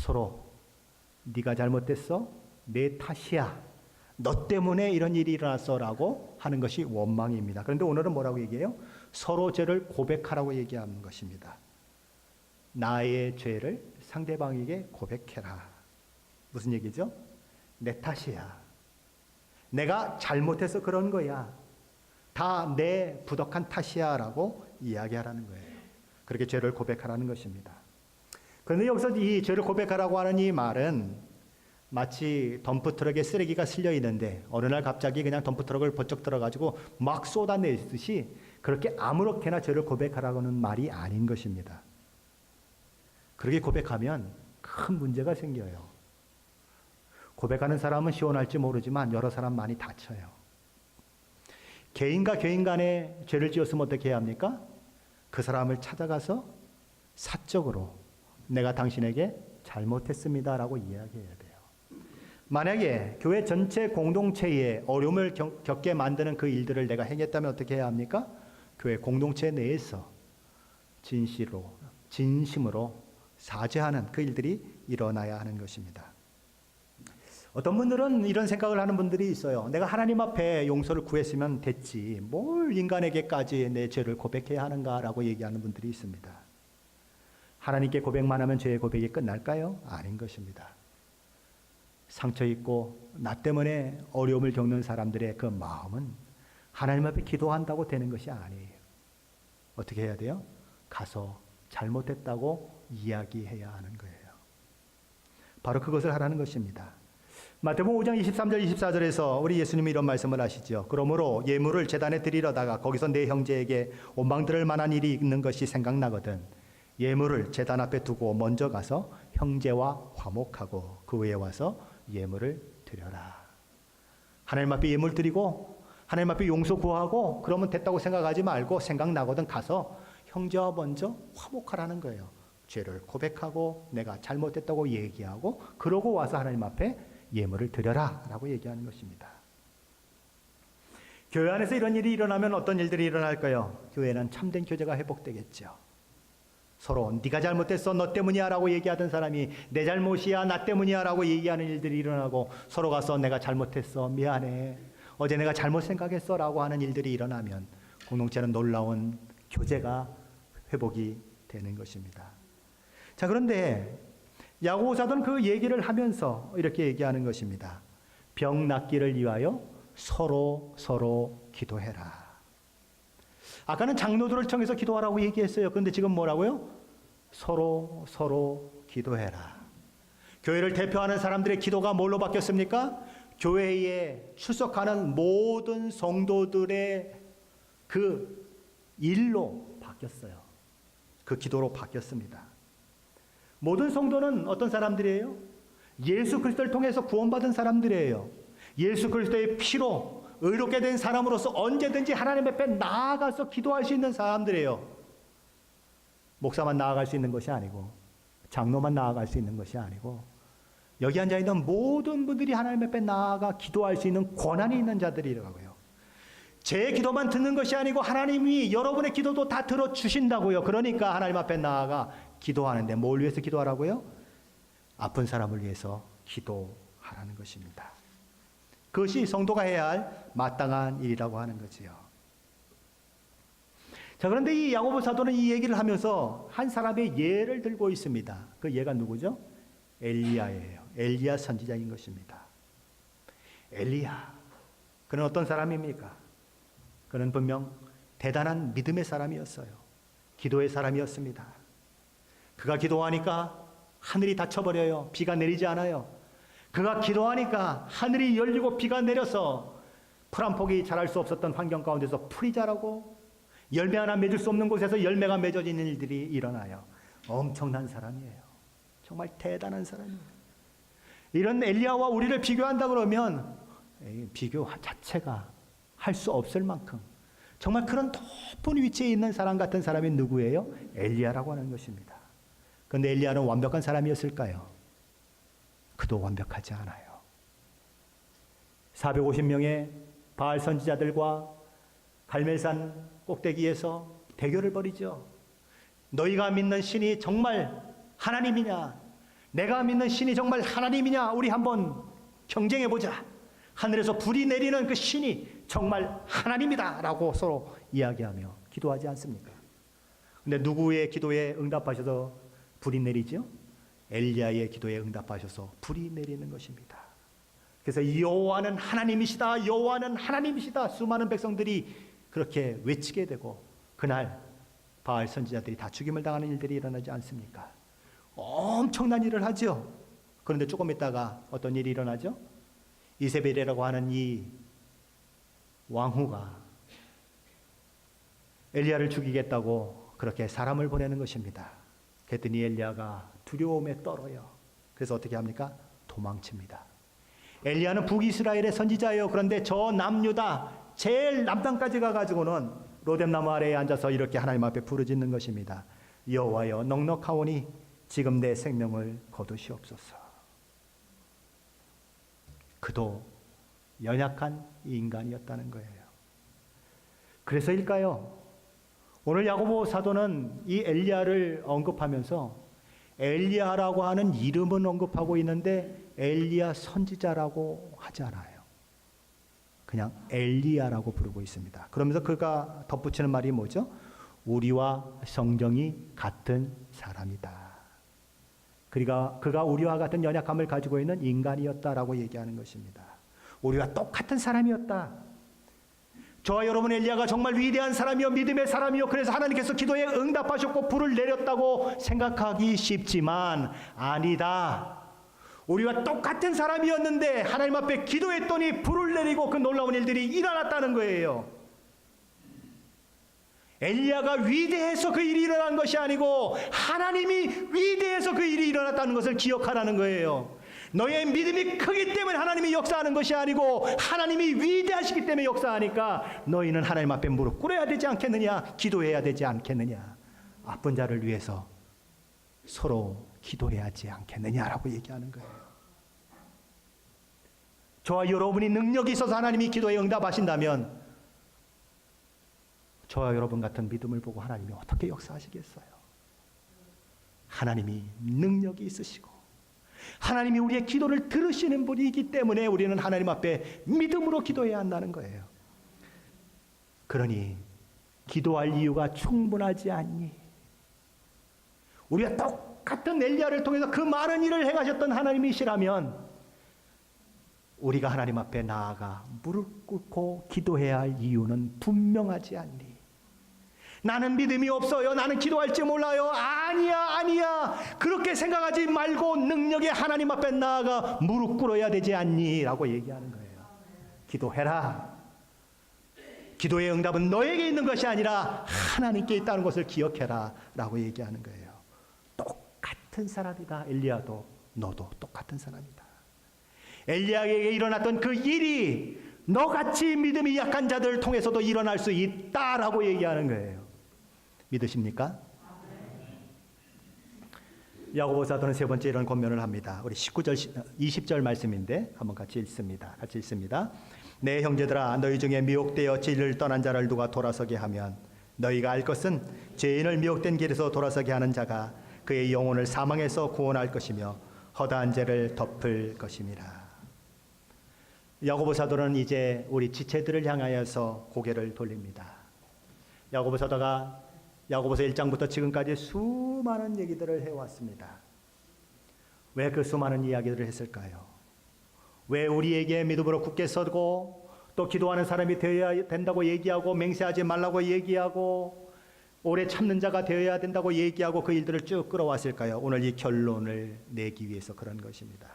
S1: 서로 네가 잘못됐어? 내 탓이야. 너 때문에 이런 일이 일어났어라고 하는 것이 원망입니다. 그런데 오늘은 뭐라고 얘기해요? 서로 죄를 고백하라고 얘기하는 것입니다. 나의 죄를 상대방에게 고백해라. 무슨 얘기죠? 내 탓이야. 내가 잘못해서 그런 거야. 다 내 부덕한 탓이야 라고 이야기하라는 거예요. 그렇게 죄를 고백하라는 것입니다. 그런데 여기서 이 죄를 고백하라고 하는 이 말은 마치 덤프트럭에 쓰레기가 실려 있는데 어느 날 갑자기 그냥 덤프트럭을 번쩍 들어가지고 막 쏟아내듯이 그렇게 아무렇게나 죄를 고백하라고 하는 말이 아닌 것입니다. 그렇게 고백하면 큰 문제가 생겨요. 고백하는 사람은 시원할지 모르지만 여러 사람 많이 다쳐요. 개인과 개인 간에 죄를 지었으면 어떻게 해야 합니까? 그 사람을 찾아가서 사적으로 내가 당신에게 잘못했습니다라고 이야기해야 돼요. 만약에 교회 전체 공동체에 어려움을 겪게 만드는 그 일들을 내가 행했다면 어떻게 해야 합니까? 교회 공동체 내에서 진심으로 사죄하는 그 일들이 일어나야 하는 것입니다. 어떤 분들은 이런 생각을 하는 분들이 있어요. 내가 하나님 앞에 용서를 구했으면 됐지. 뭘 인간에게까지 내 죄를 고백해야 하는가라고 얘기하는 분들이 있습니다. 하나님께 고백만 하면 죄의 고백이 끝날까요? 아닌 것입니다. 상처 있고 나 때문에 어려움을 겪는 사람들의 그 마음은 하나님 앞에 기도한다고 되는 것이 아니에요. 어떻게 해야 돼요? 가서 잘못했다고 이야기해야 하는 거예요. 바로 그것을 하라는 것입니다. 마태복음 5장 23절 24절에서 우리 예수님이 이런 말씀을 하시죠. 그러므로 예물을 제단에 드리려다가 거기서 내 형제에게 원망 들을 만한 일이 있는 것이 생각나거든 예물을 제단 앞에 두고 먼저 가서 형제와 화목하고 그 후에 와서 예물을 드려라. 하나님 앞에 예물 드리고 하나님 앞에 용서 구하고 그러면 됐다고 생각하지 말고 생각나거든 가서 형제와 먼저 화목하라는 거예요. 죄를 고백하고 내가 잘못했다고 얘기하고 그러고 와서 하나님 앞에 예물을 드려라 라고 얘기하는 것입니다. 교회 안에서 이런 일이 일어나면 어떤 일들이 일어날까요? 교회는 참된 교제가 회복되겠죠. 서로 네가 잘못했어 너 때문이야 라고 얘기하던 사람이 내 잘못이야 나 때문이야 라고 얘기하는 일들이 일어나고 서로 가서 내가 잘못했어 미안해 어제 내가 잘못 생각했어 라고 하는 일들이 일어나면 공동체는 놀라운 교제가 회복이 되는 것입니다. 자, 그런데 야고보 사도는 그 얘기를 하면서 이렇게 얘기하는 것입니다. 병 낫기를 위하여 서로 기도해라. 아까는 장로들을 통해서 기도하라고 얘기했어요. 그런데 지금 뭐라고요? 서로 기도해라. 교회를 대표하는 사람들의 기도가 뭘로 바뀌었습니까? 교회에 출석하는 모든 성도들의 그 일로 바뀌었어요. 그 기도로 바뀌었습니다. 모든 성도는 어떤 사람들이에요? 예수 그리스도를 통해서 구원받은 사람들이에요. 예수 그리스도의 피로 의롭게 된 사람으로서 언제든지 하나님 앞에 나아가서 기도할 수 있는 사람들이에요. 목사만 나아갈 수 있는 것이 아니고 장로만 나아갈 수 있는 것이 아니고 여기 앉아있는 모든 분들이 하나님 앞에 나아가 기도할 수 있는 권한이 있는 자들이라고요. 제 기도만 듣는 것이 아니고 하나님이 여러분의 기도도 다 들어주신다고요. 그러니까 하나님 앞에 나아가 기도하는데 뭘 위해서 기도하라고요? 아픈 사람을 위해서 기도하라는 것입니다. 그것이 성도가 해야 할 마땅한 일이라고 하는 거지요. 자, 그런데 이 야고보 사도는 이 얘기를 하면서 한 사람의 예를 들고 있습니다. 그 예가 누구죠? 엘리야예요. 엘리야 선지자인 것입니다. 엘리야, 그는 어떤 사람입니까? 그는 분명 대단한 믿음의 사람이었어요. 기도의 사람이었습니다. 그가 기도하니까 하늘이 닫혀버려요. 비가 내리지 않아요. 그가 기도하니까 하늘이 열리고 비가 내려서 풀 한 폭이 자랄 수 없었던 환경 가운데서 풀이 자라고 열매 하나 맺을 수 없는 곳에서 열매가 맺어지는 일들이 일어나요. 엄청난 사람이에요. 정말 대단한 사람이에요. 이런 엘리야와 우리를 비교한다 그러면 비교 자체가 할 수 없을 만큼 정말 그런 높은 위치에 있는 사람 같은 사람이 누구예요? 엘리야라고 하는 것입니다. 그런데 엘리야는 완벽한 사람이었을까요? 그도 완벽하지 않아요. 450명의 바알 선지자들과 갈멜산 꼭대기에서 대결을 벌이죠. 너희가 믿는 신이 정말 하나님이냐? 내가 믿는 신이 정말 하나님이냐? 우리 한번 경쟁해보자. 하늘에서 불이 내리는 그 신이 정말 하나님이다 라고 서로 이야기하며 기도하지 않습니까? 근데 누구의 기도에 응답하셔서 불이 내리죠? 엘리야의 기도에 응답하셔서 불이 내리는 것입니다. 그래서 여호와는 하나님이시다, 여호와는 하나님이시다, 수많은 백성들이 그렇게 외치게 되고 그날 바알 선지자들이 다 죽임을 당하는 일들이 일어나지 않습니까? 엄청난 일을 하죠. 그런데 조금 있다가 어떤 일이 일어나죠? 이세벨이라고 하는 이 왕후가 엘리야를 죽이겠다고 그렇게 사람을 보내는 것입니다. 그랬더니 엘리야가 두려움에 떨어요. 그래서 어떻게 합니까? 도망칩니다. 엘리야는 북이스라엘의 선지자예요. 그런데 저 남유다 제일 남단까지 가가지고는 로뎀나무 아래에 앉아서 이렇게 하나님 앞에 부르짖는 것입니다. 여호와여, 넉넉하오니 지금 내 생명을 거두시옵소서. 그도 연약한 인간이었다는 거예요. 그래서일까요? 오늘 야고보 사도는 이 엘리야를 언급하면서 엘리야라고 하는 이름은 언급하고 있는데 엘리야 선지자라고 하지 않아요. 그냥 엘리야라고 부르고 있습니다. 그러면서 그가 덧붙이는 말이 뭐죠? 우리와 성정이 같은 사람이다. 그가 우리와 같은 연약함을 가지고 있는 인간이었다라고 얘기하는 것입니다. 우리와 똑같은 사람이었다. 저와 여러분 엘리야가 정말 위대한 사람이요, 믿음의 사람이요, 그래서 하나님께서 기도에 응답하셨고 불을 내렸다고 생각하기 쉽지만 아니다. 우리와 똑같은 사람이었는데 하나님 앞에 기도했더니 불을 내리고 그 놀라운 일들이 일어났다는 거예요. 엘리야가 위대해서 그 일이 일어난 것이 아니고 하나님이 위대해서 그 일이 일어났다는 것을 기억하라는 거예요. 너의 믿음이 크기 때문에 하나님이 역사하는 것이 아니고 하나님이 위대하시기 때문에 역사하니까 너희는 하나님 앞에 무릎 꿇어야 되지 않겠느냐, 기도해야 되지 않겠느냐, 아픈 자를 위해서 서로 기도해야 하지 않겠느냐라고 얘기하는 거예요. 저와 여러분이 능력이 있어서 하나님이 기도에 응답하신다면 저와 여러분 같은 믿음을 보고 하나님이 어떻게 역사하시겠어요? 하나님이 능력이 있으시고 하나님이 우리의 기도를 들으시는 분이기 때문에 우리는 하나님 앞에 믿음으로 기도해야 한다는 거예요. 그러니 기도할 이유가 충분하지 않니? 우리가 똑같은 엘리야를 통해서 그 많은 일을 행하셨던 하나님이시라면 우리가 하나님 앞에 나아가 무릎 꿇고 기도해야 할 이유는 분명하지 않니? 나는 믿음이 없어요. 나는 기도할지 몰라요. 아니야. 그렇게 생각하지 말고 능력의 하나님 앞에 나아가 무릎 꿇어야 되지 않니? 라고 얘기하는 거예요. 기도해라. 기도의 응답은 너에게 있는 것이 아니라 하나님께 있다는 것을 기억해라. 라고 얘기하는 거예요. 똑같은 사람이다. 엘리야도 너도 똑같은 사람이다. 엘리야에게 일어났던 그 일이 너같이 믿음이 약한 자들을 통해서도 일어날 수 있다라고 얘기하는 거예요. 믿으십니까? 야고보 사도는 세 번째 이런 권면을 합니다. 우리 19절 20절 말씀인데 한번 같이 읽습니다. 내 형제들아, 너희 중에 미혹되어 진리를 떠난 자를 누가 돌아서게 하면 너희가 알 것은 죄인을 미혹된 길에서 돌아서게 하는 자가 그의 영혼을 사망에서 구원할 것이며 허다한 죄를 덮을 것임이라. 야고보 사도는 이제 우리 지체들을 향하여서 고개를 돌립니다. 야고보 사도가 야고보서 1장부터 지금까지 수많은 얘기들을 해왔습니다. 왜 그 수많은 이야기들을 했을까요? 왜 우리에게 믿음으로 굳게 서고 또 기도하는 사람이 되어야 된다고 얘기하고 맹세하지 말라고 얘기하고 오래 참는 자가 되어야 된다고 얘기하고 그 일들을 쭉 끌어왔을까요? 오늘 이 결론을 내기 위해서 그런 것입니다.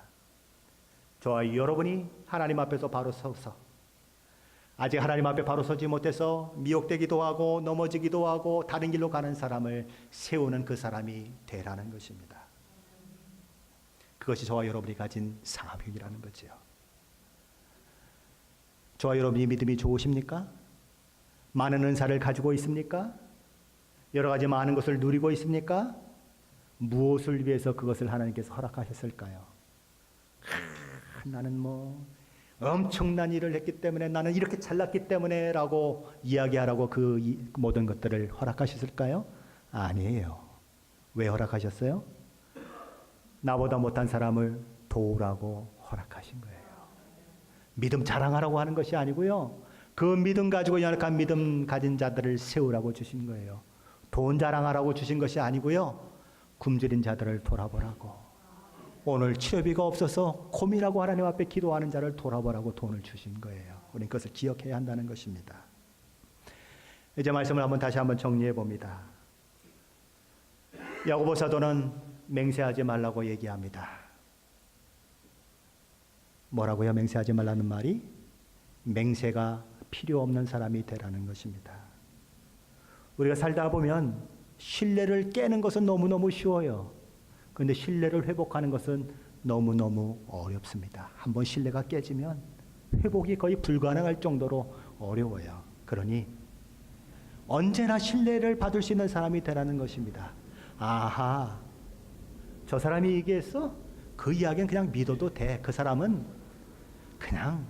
S1: 저와 여러분이 하나님 앞에서 바로 서서 아직 하나님 앞에 바로 서지 못해서 미혹되기도 하고 넘어지기도 하고 다른 길로 가는 사람을 세우는 그 사람이 되라는 것입니다. 그것이 저와 여러분이 가진 사명이라는 거지요. 저와 여러분이 믿음이 좋으십니까? 많은 은사를 가지고 있습니까? 여러 가지 많은 것을 누리고 있습니까? 무엇을 위해서 그것을 하나님께서 허락하셨을까요? 나는 엄청난 일을 했기 때문에 나는 이렇게 잘났기 때문에 라고 이야기하라고 그 모든 것들을 허락하셨을까요? 아니에요. 왜 허락하셨어요? 나보다 못한 사람을 도우라고 허락하신 거예요. 믿음 자랑하라고 하는 것이 아니고요. 그 믿음 가지고 연약한 믿음 가진 자들을 세우라고 주신 거예요. 돈 자랑하라고 주신 것이 아니고요. 굶주린 자들을 돌아보라고. 오늘 치료비가 없어서 고민하고 하나님 앞에 기도하는 자를 돌아보라고 돈을 주신 거예요. 우리는 그것을 기억해야 한다는 것입니다. 이제 말씀을 다시 한번 정리해 봅니다. 야고보 사도는 맹세하지 말라고 얘기합니다. 뭐라고요? 맹세하지 말라는 말이? 맹세가 필요 없는 사람이 되라는 것입니다. 우리가 살다 보면 신뢰를 깨는 것은 너무너무 쉬워요. 그런데 신뢰를 회복하는 것은 너무너무 어렵습니다. 한번 신뢰가 깨지면 회복이 거의 불가능할 정도로 어려워요. 그러니 언제나 신뢰를 받을 수 있는 사람이 되라는 것입니다. 아하, 저 사람이 얘기했어? 그 이야기는 그냥 믿어도 돼. 그 사람은 그냥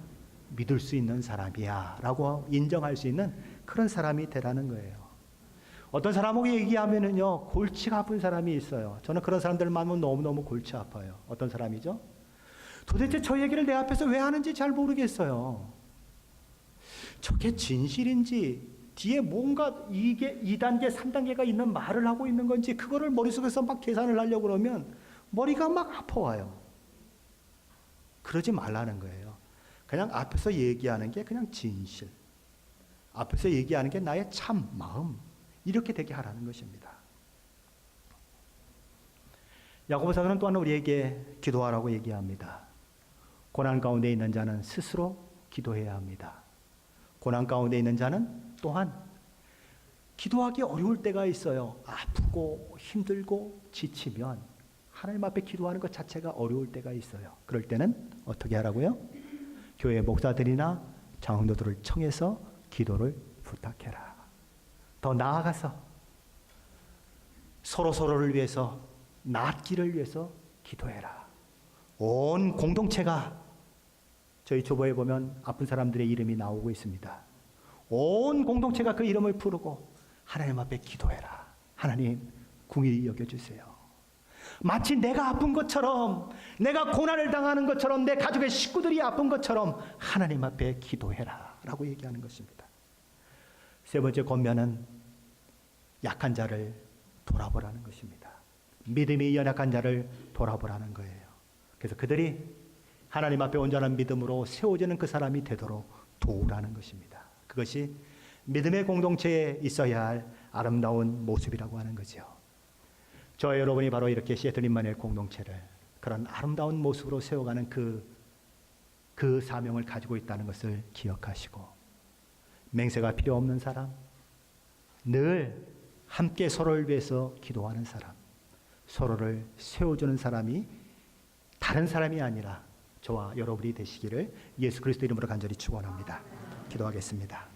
S1: 믿을 수 있는 사람이야 라고 인정할 수 있는 그런 사람이 되라는 거예요. 어떤 사람하고 얘기하면은요, 골치가 아픈 사람이 있어요. 저는 그런 사람들 만나면 너무너무 골치 아파요. 어떤 사람이죠? 도대체 저 얘기를 내 앞에서 왜 하는지 잘 모르겠어요. 저게 진실인지 뒤에 뭔가 이게 2단계, 3단계가 있는 말을 하고 있는 건지 그거를 머릿속에서 막 계산을 하려고 그러면 머리가 막 아파와요. 그러지 말라는 거예요. 그냥 앞에서 얘기하는 게 그냥 진실. 앞에서 얘기하는 게 나의 참 마음. 이렇게 되게 하라는 것입니다. 야고보 사도는 또한 우리에게 기도하라고 얘기합니다. 고난 가운데 있는 자는 스스로 기도해야 합니다. 고난 가운데 있는 자는 또한 기도하기 어려울 때가 있어요. 아프고 힘들고 지치면 하나님 앞에 기도하는 것 자체가 어려울 때가 있어요. 그럴 때는 어떻게 하라고요? 교회 목사들이나 장로들을 청해서 기도를 부탁해라. 더 나아가서 서로서로를 위해서 낫기를 위해서 기도해라. 온 공동체가 저희 초보에 보면 아픈 사람들의 이름이 나오고 있습니다. 온 공동체가 그 이름을 부르고 하나님 앞에 기도해라. 하나님 긍휼히 여겨주세요. 마치 내가 아픈 것처럼, 내가 고난을 당하는 것처럼, 내 가족의 식구들이 아픈 것처럼 하나님 앞에 기도해라 라고 얘기하는 것입니다. 세 번째 권면은 약한 자를 돌아보라는 것입니다. 믿음이 연약한 자를 돌아보라는 거예요. 그래서 그들이 하나님 앞에 온전한 믿음으로 세워지는 그 사람이 되도록 도우라는 것입니다. 그것이 믿음의 공동체에 있어야 할 아름다운 모습이라고 하는 거죠. 저와 여러분이 바로 이렇게 시애틀 임마누엘 공동체를 그런 아름다운 모습으로 세워가는 그 사명을 가지고 있다는 것을 기억하시고, 맹세가 필요 없는 사람, 늘 함께 서로를 위해서 기도하는 사람, 서로를 세워주는 사람이 다른 사람이 아니라 저와 여러분이 되시기를 예수 그리스도 이름으로 간절히 축원합니다. 기도하겠습니다.